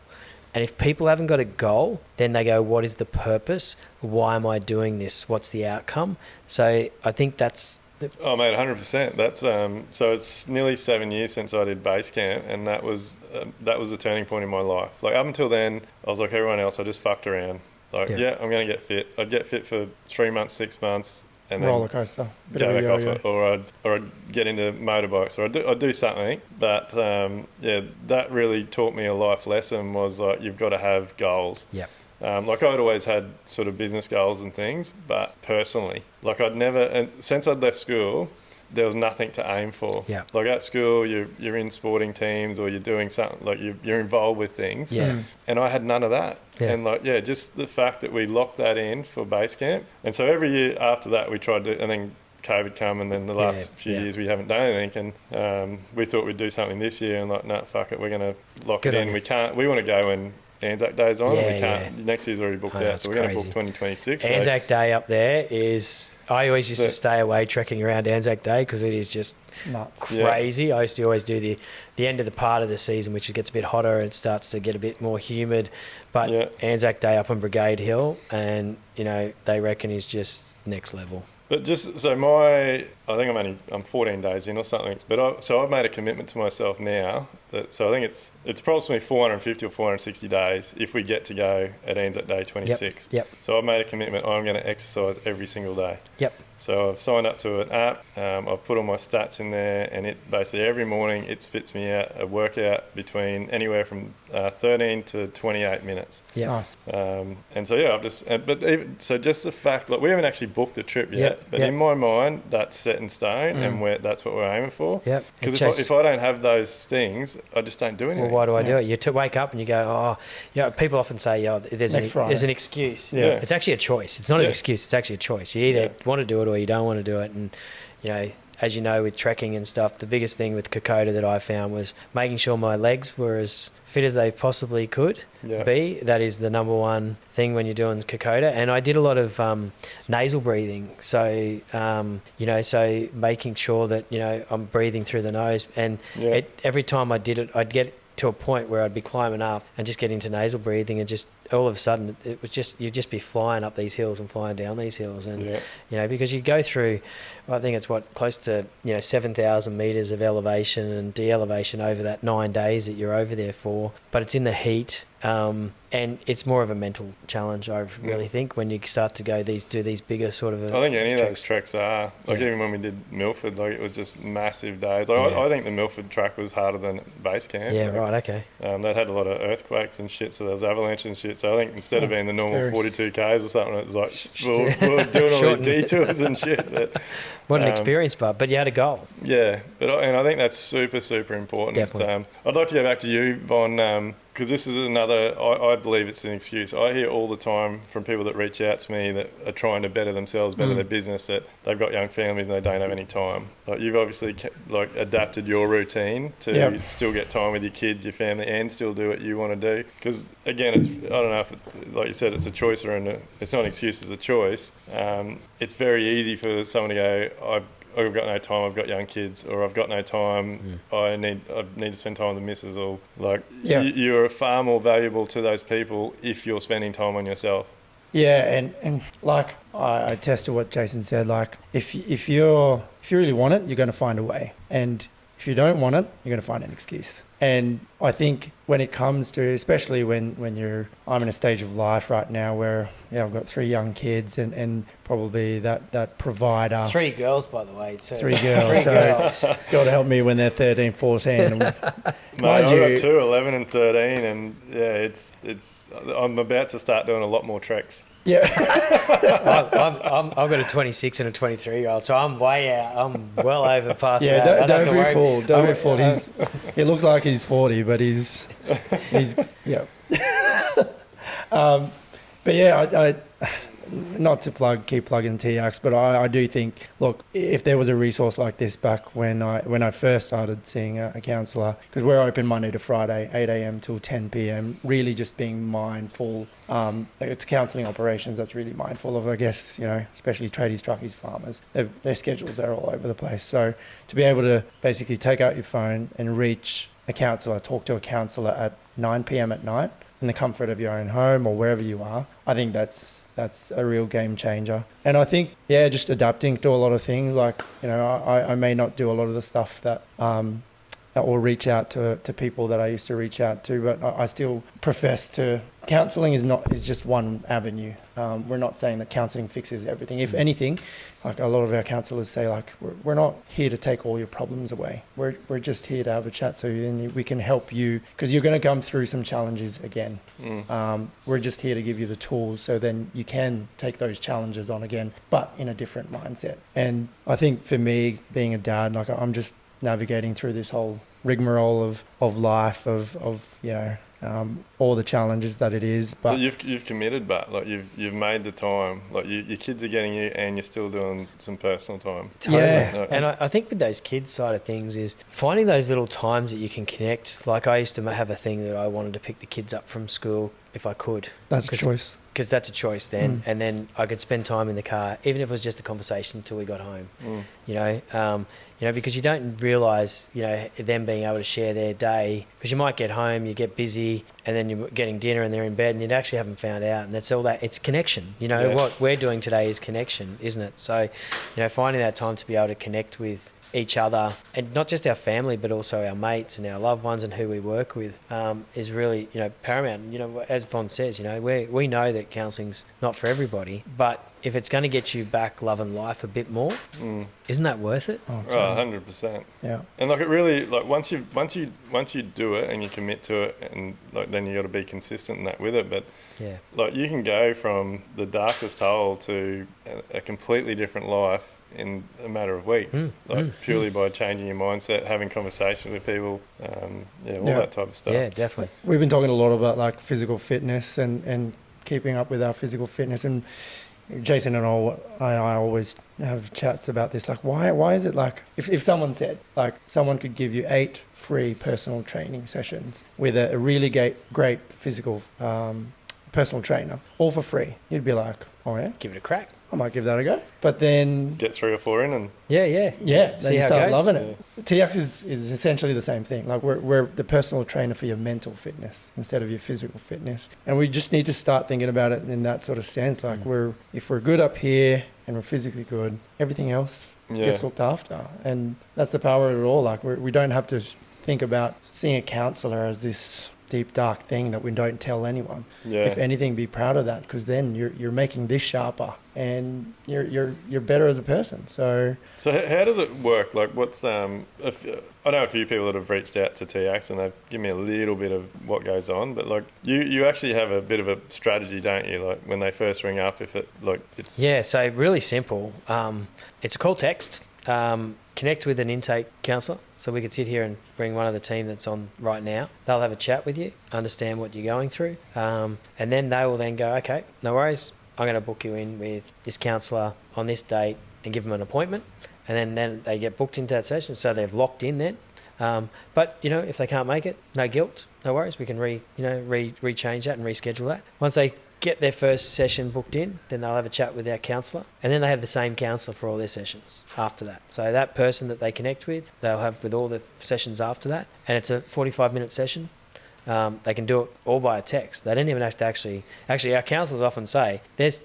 And if people haven't got a goal, then they go, what is the purpose? Why am I doing this? What's the outcome? So I think that's... Oh mate, 100%. That's so it's nearly 7 years since I did base camp, and that was the turning point in my life. Like up until then, I was like everyone else. I just fucked around. Like I'm going to get fit. I'd get fit for 3 months, 6 months, and then Roller coaster. go back off it, or I'd get into motorbikes, or I'd do something. But that really taught me a life lesson. Was like you've got to have goals. Yeah. Like I'd always had sort of business goals and things, but personally, like I'd never, and since I'd left school, there was nothing to aim for. Yeah. Like at school, you're in sporting teams or you're doing something, like you're involved with things. Yeah. And I had none of that. Yeah. And just the fact that we locked that in for base camp. And so every year after that, we tried to, and then COVID come, and then the last few years we haven't done anything, and we thought we'd do something this year, and like, no, fuck it, we're going to lock Good it on in. you. We want to go when Anzac Day's on, and we Yeah, can't. Next year's already booked out, that's so we're going to book crazy. 2026. so- Anzac Day up there is... I always used to stay away trekking around Anzac Day because it is just Nuts. crazy. I used to always do the end of the part of the season, which it gets a bit hotter and it starts to get a bit more humid. But Anzac Day up on Brigade Hill, and, they reckon is just next level. But just so I think I'm 14 days in or something. But so I've made a commitment to myself now that, so I think it's approximately 450 or 460 days if we get to go at Anzac Day 26. Yep. So I've made a commitment. I'm going to exercise every single day. Yep. So I've signed up to an app. I've put all my stats in there, and it basically every morning it spits me out a workout between anywhere from 13 to 28 minutes. Yeah. Nice. And so just the fact, like we haven't actually booked a trip yet, but in my mind that's set in stone, and that's what we're aiming for. Yep. Because if I don't have those things, I just don't do anything. Well, why do I do it? You wake up and you go, people often say, there's an excuse. Yeah. It's actually a choice. It's not an excuse. It's actually a choice. You either want to do it or you don't want to do it. And, as you know, with trekking and stuff, the biggest thing with Kokoda that I found was making sure my legs were as fit as they possibly could be. That is the number one thing when you're doing Kokoda. And I did a lot of nasal breathing. So, so making sure that, I'm breathing through the nose. And every time I did it, I'd get to a point where I'd be climbing up and just get into nasal breathing, and just all of a sudden it was just, you'd just be flying up these hills and flying down these hills. And, because you go through, I think it's close to, 7,000 metres of elevation and de-elevation over that 9 days that you're over there for, but it's in the heat. And it's more of a mental challenge, I really think, when you start to do these bigger sort of... I think any of those treks are. Even when we did Milford, it was just massive days. I think the Milford track was harder than base camp. Yeah, right, okay. They'd had a lot of earthquakes and shit, so there was avalanche and shit. So I think instead of being the normal 42 Ks or something, it was like we're doing all these detours and shit. But, what an experience, but you had a goal. Yeah, and I think that's super, super important. Definitely. I'd like to go back to you, Von, because this is another, I believe it's an excuse. I hear all the time from people that reach out to me that are trying to better themselves, better their business, that they've got young families and they don't have any time. Like you've obviously adapted your routine to still get time with your kids, your family, and still do what you want to do. Because again, I don't know if, like you said, it's a choice it's not an excuse, it's a choice. It's very easy for someone to go, I've got no time, I've got young kids, or I've got no time, I need to spend time with the missus, or you're far more valuable to those people if you're spending time on yourself. Yeah, and like I attest to what Jason said, like if you really want it, you're going to find a way. And If you don't want it, you're going to find an excuse. And I think when it comes to, especially when I'm in a stage of life right now where, I've got 3 young kids and probably that provider. 3 girls, by the way, too. 3 girls. 3 So girls. God help me when they're 13, 14. Mate, I've got 2, 11 and 13, and it's. I'm about to start doing a lot more treks. Yeah. I've got a 26 and a 23-year-old, so I'm way out. I'm well over past Yeah, that. don't be fooled. Don't be fooled. He looks like he's 40, but he's yeah. But yeah, I not to keep plugging TIACS, but I do think, look, if there was a resource like this back when I first started seeing a counsellor, because we're open Monday to Friday, 8 a.m. till 10 p.m, really just being mindful. It's counselling operations that's really mindful of, I guess, especially tradies, truckies, farmers. Their schedules are all over the place. So to be able to basically take out your phone and reach a counsellor, talk to a counsellor at 9 p.m. at night in the comfort of your own home or wherever you are, I think that's a real game changer. And I think, just adapting to a lot of things. Like, I may not do a lot of the stuff that or reach out to people that I used to reach out to, but I still profess to. Counselling is just one avenue. We're not saying that counselling fixes everything. If anything, like a lot of our counsellors say, like, we're not here to take all your problems away. We're just here to have a chat so then we can help you, because you're going to come through some challenges again. We're just here to give you the tools so then you can take those challenges on again, but in a different mindset. And I think for me, being a dad, like, I'm just navigating through this whole rigmarole of life, of all the challenges that it is. But you've committed, but like you've made the time. Like your kids are getting you, and you're still doing some personal time. Totally. Yeah. And I think with those kids side of things is finding those little times that you can connect. Like, I used to have a thing that I wanted to pick the kids up from school if I could. That's a choice. Because that's a choice then. And then I could spend time in the car, even if it was just a conversation until we got home. Because you don't realise, them being able to share their day, because you might get home, you get busy, and then you're getting dinner and they're in bed and you actually haven't found out. And that's all that. It's connection. What we're doing today is connection, isn't it? So, finding that time to be able to connect with each other, and not just our family but also our mates and our loved ones and who we work with, is really paramount. As Von says, we know that counselling's not for everybody, but if it's going to get you back loving life a bit more, isn't that worth it? Oh, totally. 100%. Yeah. And like, it really, like, once you do it and you commit to it, and like, then you got to be consistent in that with it. But like, you can go from the darkest hole to a completely different life in a matter of weeks, purely by changing your mindset, having conversations with people, that type of stuff. Yeah, definitely. We've been talking a lot about like physical fitness and keeping up with our physical fitness, and Jason and I always have chats about this. Like, why is it like, if someone said, like, someone could give you 8 free personal training sessions with a really great physical personal trainer, all for free, you'd be like, oh yeah, Give it a crack. I might give that a go. But then Get 3 or 4 in, and then See you how it start goes. loving it. TIACS is essentially the same thing. Like, we're the personal trainer for your mental fitness instead of your physical fitness, and we just need to start thinking about it in that sort of sense. Like, if we're good up here and we're physically good, everything else gets looked after, and that's the power of it all. Like, we don't have to think about seeing a counsellor as this deep dark thing that we don't tell anyone. If anything, be proud of that, because then you're making this sharper and you're better as a person. So how does it work? Like, what's I know a few people that have reached out to TIACS and they've given me a little bit of what goes on, but like, you actually have a bit of a strategy, don't you? Like, when they first ring up, if it, like, it's So really simple. It's a call text. Connect with an intake counsellor. So we could sit here and bring one of the team that's on right now. They'll have a chat with you, understand what you're going through, and then they will then go, okay, no worries, I'm going to book you in with this counsellor on this date and give them an appointment, and then they get booked into that session, so they've locked in then. But if they can't make it, no guilt, no worries. We can rechange that and reschedule that. Once they get their first session booked in, then they'll have a chat with our counsellor, and then they have the same counsellor for all their sessions after that. So that person that they connect with, they'll have with all the sessions after that, and it's a 45-minute session. They can do it all by a text. They don't even have to actually our counsellors often say, there's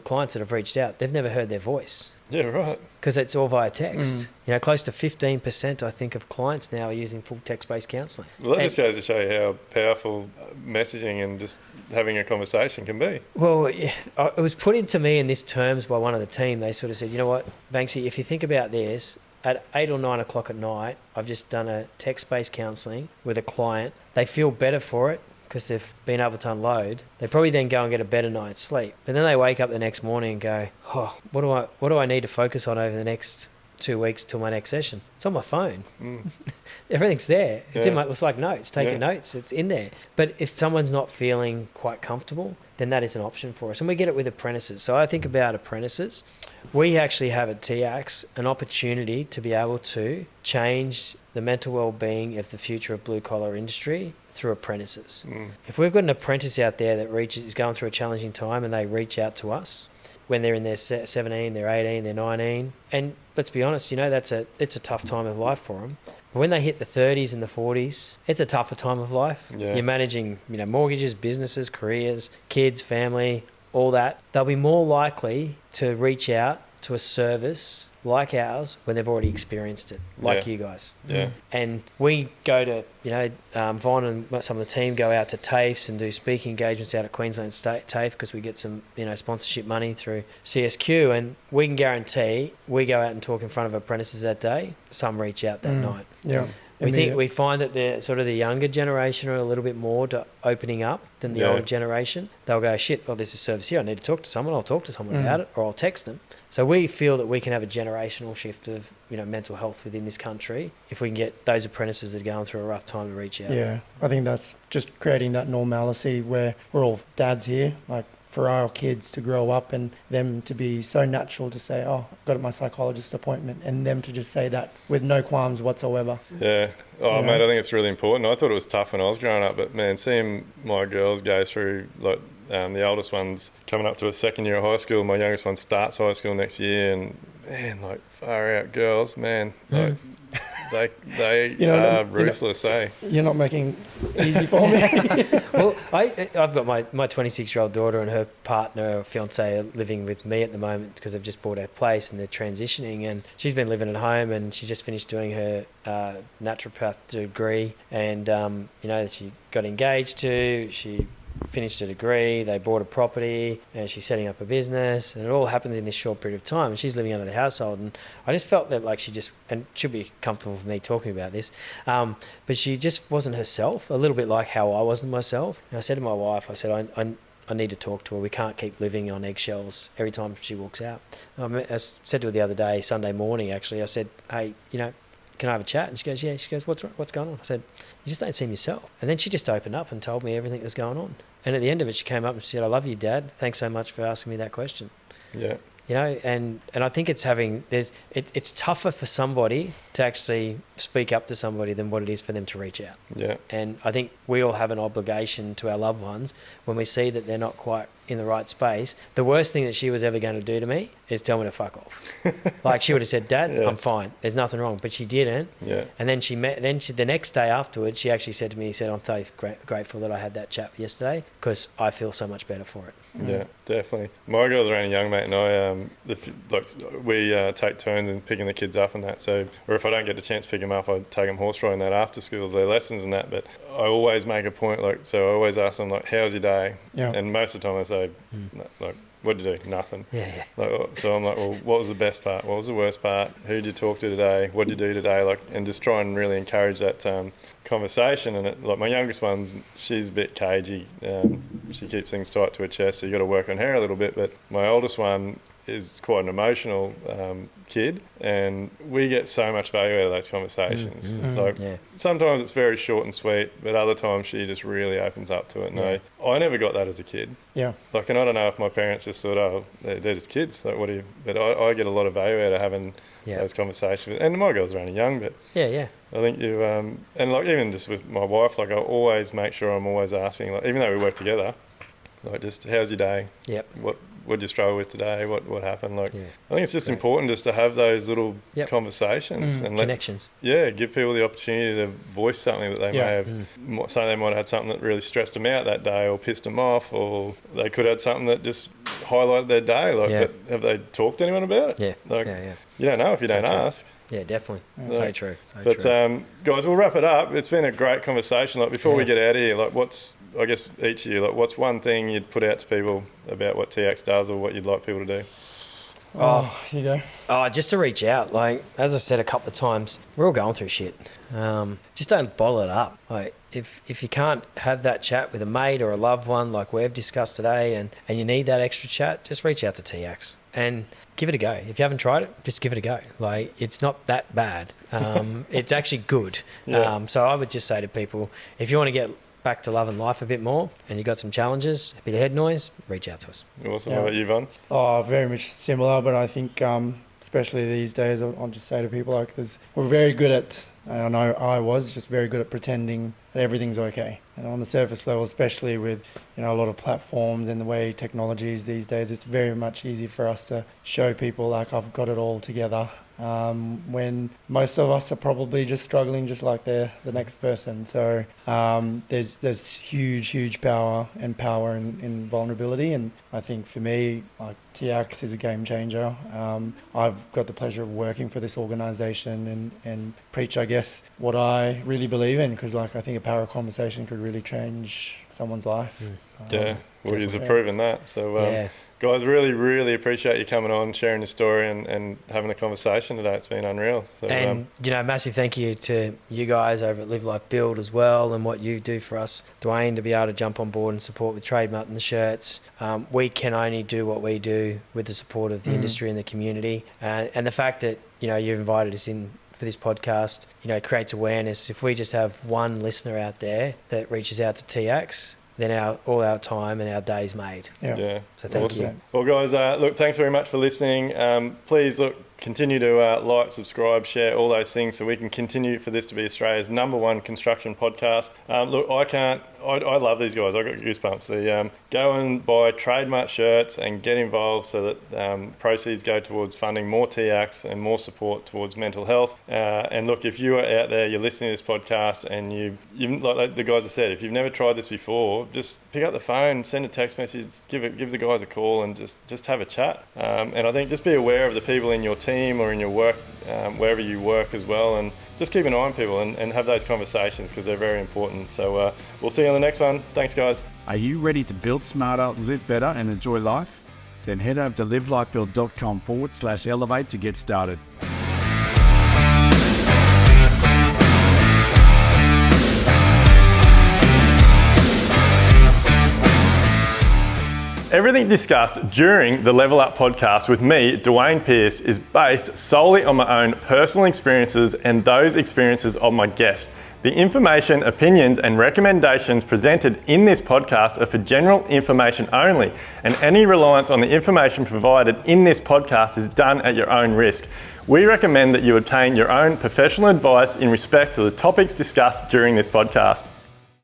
clients that have reached out, they've never heard their voice. Yeah, right. because it's all via text. You know, close to 15%, I think, of clients now are using full text-based counselling. Well, that just goes to show you how powerful messaging and just having a conversation can be. Well, yeah, it was put into me in this terms by one of the team. They sort of said, you know what, Banksy, if you think about this, at 8 or 9 o'clock at night, I've just done a text-based counselling with a client. They feel better for it because they've been able to unload. They probably then go and get a better night's sleep. But then they wake up the next morning and go, oh, what do I need to focus on over the next 2 weeks till my next session? It's on my phone. Everything's there. It's it's like notes, taking notes. It's in there. But if someone's not feeling quite comfortable, then that is an option for us. And we get it with apprentices. So I think about apprentices. We actually have at TIACS an opportunity to be able to change the mental well-being of the future of blue-collar industry through apprentices. If we've got an apprentice out there that is going through a challenging time and they reach out to us when they're in their 17, they're 18, they're 19, and let's be honest, you know, it's a tough time of life for them. But when they hit the 30s and the 40s, it's a tougher time of life. Yeah. You're managing, you know, mortgages, businesses, careers, kids, family, all that. They'll be more likely to reach out to a service like ours when they've already experienced it, like you guys. Yeah. And we go to, you know, Von and some of the team go out to TAFEs and do speaking engagements out at Queensland State TAFE because we get some, you know, sponsorship money through CSQ, and we can guarantee we go out and talk in front of apprentices that day. Some reach out that night. Yeah. We find that the younger generation are a little bit more to opening up than the older generation. They'll go, shit, oh, there's a service here. I need to talk to someone. I'll talk to someone about it, or I'll text them. So we feel that we can have a generational shift of, you know, mental health within this country if we can get those apprentices that are going through a rough time to reach out. Yeah, I think that's just creating that normalcy where we're all dads here, like for our kids to grow up and them to be so natural to say, oh, I've got my psychologist appointment, and them to just say that with no qualms whatsoever. Yeah. Oh, mate, I think it's really important. I thought it was tough when I was growing up, but man, seeing my girls go through, like, the oldest one's coming up to a second year of high school, my youngest one starts high school next year, and man, like, far out girls, man, like, they are ruthless, eh? You're not making it easy for me. Well, I've got my 26-year-old daughter and her partner or fiance are living with me at the moment because they've just bought her place and they're transitioning, and she's been living at home and she's just finished doing her naturopath degree, and you know, she got engaged to, she finished a degree, they bought a property, and she's setting up a business, and it all happens in this short period of time, and she's living under the household. And I just felt that, like, she just, and it should be comfortable for me talking about this, but she just wasn't herself, a little bit like how I wasn't myself. And I said to my wife, I said, I need to talk to her. We can't keep living on eggshells every time she walks out. I said to her the other day, Sunday morning actually, I said, hey, you know, can I have a chat? And she goes, yeah. She goes, what's going on? I said, you just don't seem yourself. And then she just opened up and told me everything that's going on. And at the end of it, she came up and said, I love you, Dad. Thanks so much for asking me that question. Yeah. You know, and I think it's it's tougher for somebody to actually speak up to somebody than what it is for them to reach out. Yeah. And I think we all have an obligation to our loved ones when we see that they're not quite in the right space. The worst thing that she was ever going to do to me is tell me to fuck off. Like, she would have said, Dad, I'm fine. There's nothing wrong. But she didn't. Yeah. And then the next day afterwards, she actually said to me, I'm so grateful that I had that chat yesterday because I feel so much better for it. Yeah, definitely. My girls are only young, mate, and I we take turns in picking the kids up and that. So, or if I don't get the chance to pick them up, I take them horse riding that after school, their lessons and that. But I always make a point, like, so I always ask them, like, how's your day? Yeah. And most of the time I say, like, what did you do? Nothing. Yeah. Like, so I'm like, well, what was the best part? What was the worst part? Who did you talk to today? What did you do today? Like, and just try and really encourage that conversation. And like, my youngest one's, she's a bit cagey. She keeps things tight to her chest, so you got to work on her a little bit. But my oldest one is quite an emotional kid, and we get so much value out of those conversations. Sometimes it's very short and sweet, but other times she just really opens up to it. And I never got that as a kid. Yeah. Like, and I don't know if my parents just thought, oh, they're just kids. Like, what do you? But I get a lot of value out of having those conversations. And my girls are only young, but I think you and like, even just with my wife, like, I always make sure I'm always asking, like, even though we work together, like, just how's your day? Yep. What did you struggle with today? What happened? Like, I think it's just important just to have those little conversations and connections. Give people the opportunity to voice something that they may have. Something they might have had something that really stressed them out that day, or pissed them off, or they could have had something that just highlighted their day. Like, Yeah. but have they talked to anyone about it? Yeah. Like, Yeah. you don't know if you So don't true. ask. Yeah, definitely. Yeah. So true. So But true. guys, we'll wrap it up. It's been a great conversation. Like, before we Yeah. get out of here, like, I guess each of you, like, what's one thing you'd put out to people about what TIACS does or what you'd like people to do? Oh, here you go. Oh, just to reach out. Like, as I said a couple of times, we're all going through shit. Just don't bottle it up. Like, if you can't have that chat with a mate or a loved one like we've discussed today, and you need that extra chat, just reach out to TIACS and give it a go. If you haven't tried it, just give it a go. Like, it's not that bad. It's actually good. Yeah. So I would just say to people, if you want to get back to loving life a bit more and you've got some challenges, a bit of head noise, reach out to us. Awesome. Yeah. How about you, Von? Oh, very much similar, but I think especially these days, I'll just say to people like we're very good at, I know I was just very good at pretending that everything's okay. And on the surface level, especially with a lot of platforms and the way technology is these days, it's very much easy for us to show people like I've got it all together. When most of us are probably just struggling just like the next person. So there's huge power in vulnerability, and I think for me, like, TIACS is a game changer. I've got the pleasure of working for this organisation and preach, I guess, what I really believe in, because like I think a power conversation could really change someone's life. Yeah, well, you've definitely. proven that. So, guys, really appreciate you coming on, sharing your story and having a conversation today. It's been unreal. So, And, massive thank you to you guys over at Live Life Build as well, and what you do for us, Dwayne, to be able to jump on board and support with Trademutt and the shirts. We can only do what we do with the support of the industry and the community. And the fact that, you've invited us in for this podcast, creates awareness. If we just have one listener out there that reaches out to TIACS, then all our time and our day's made. Yeah. So thank Awesome. you. Well, guys, look, thanks very much for listening. Please, continue to like, subscribe, share, all those things, so we can continue for this to be Australia's #1 construction podcast. I love these guys. I got goosebumps. Go and buy Trademutt shirts and get involved, so that proceeds go towards funding more TIACS and more support towards mental health. And look, if you are out there, you're listening to this podcast, and you like the guys have said, if you've never tried this before, just pick up the phone, send a text message, give the guys a call, and just have a chat. And I think just be aware of the people in your team or in your work, wherever you work as well, and just keep an eye on people and have those conversations, because they're very important. So we'll see you on the next one. Thanks, guys. Are you ready to build smarter, live better, and enjoy life? Then head over to livelifebuild.com/elevate to get started. Everything discussed during the Level Up podcast with me, Dwayne Pearce, is based solely on my own personal experiences and those experiences of my guests. The information, opinions, and recommendations presented in this podcast are for general information only, and any reliance on the information provided in this podcast is done at your own risk. We recommend that you obtain your own professional advice in respect to the topics discussed during this podcast.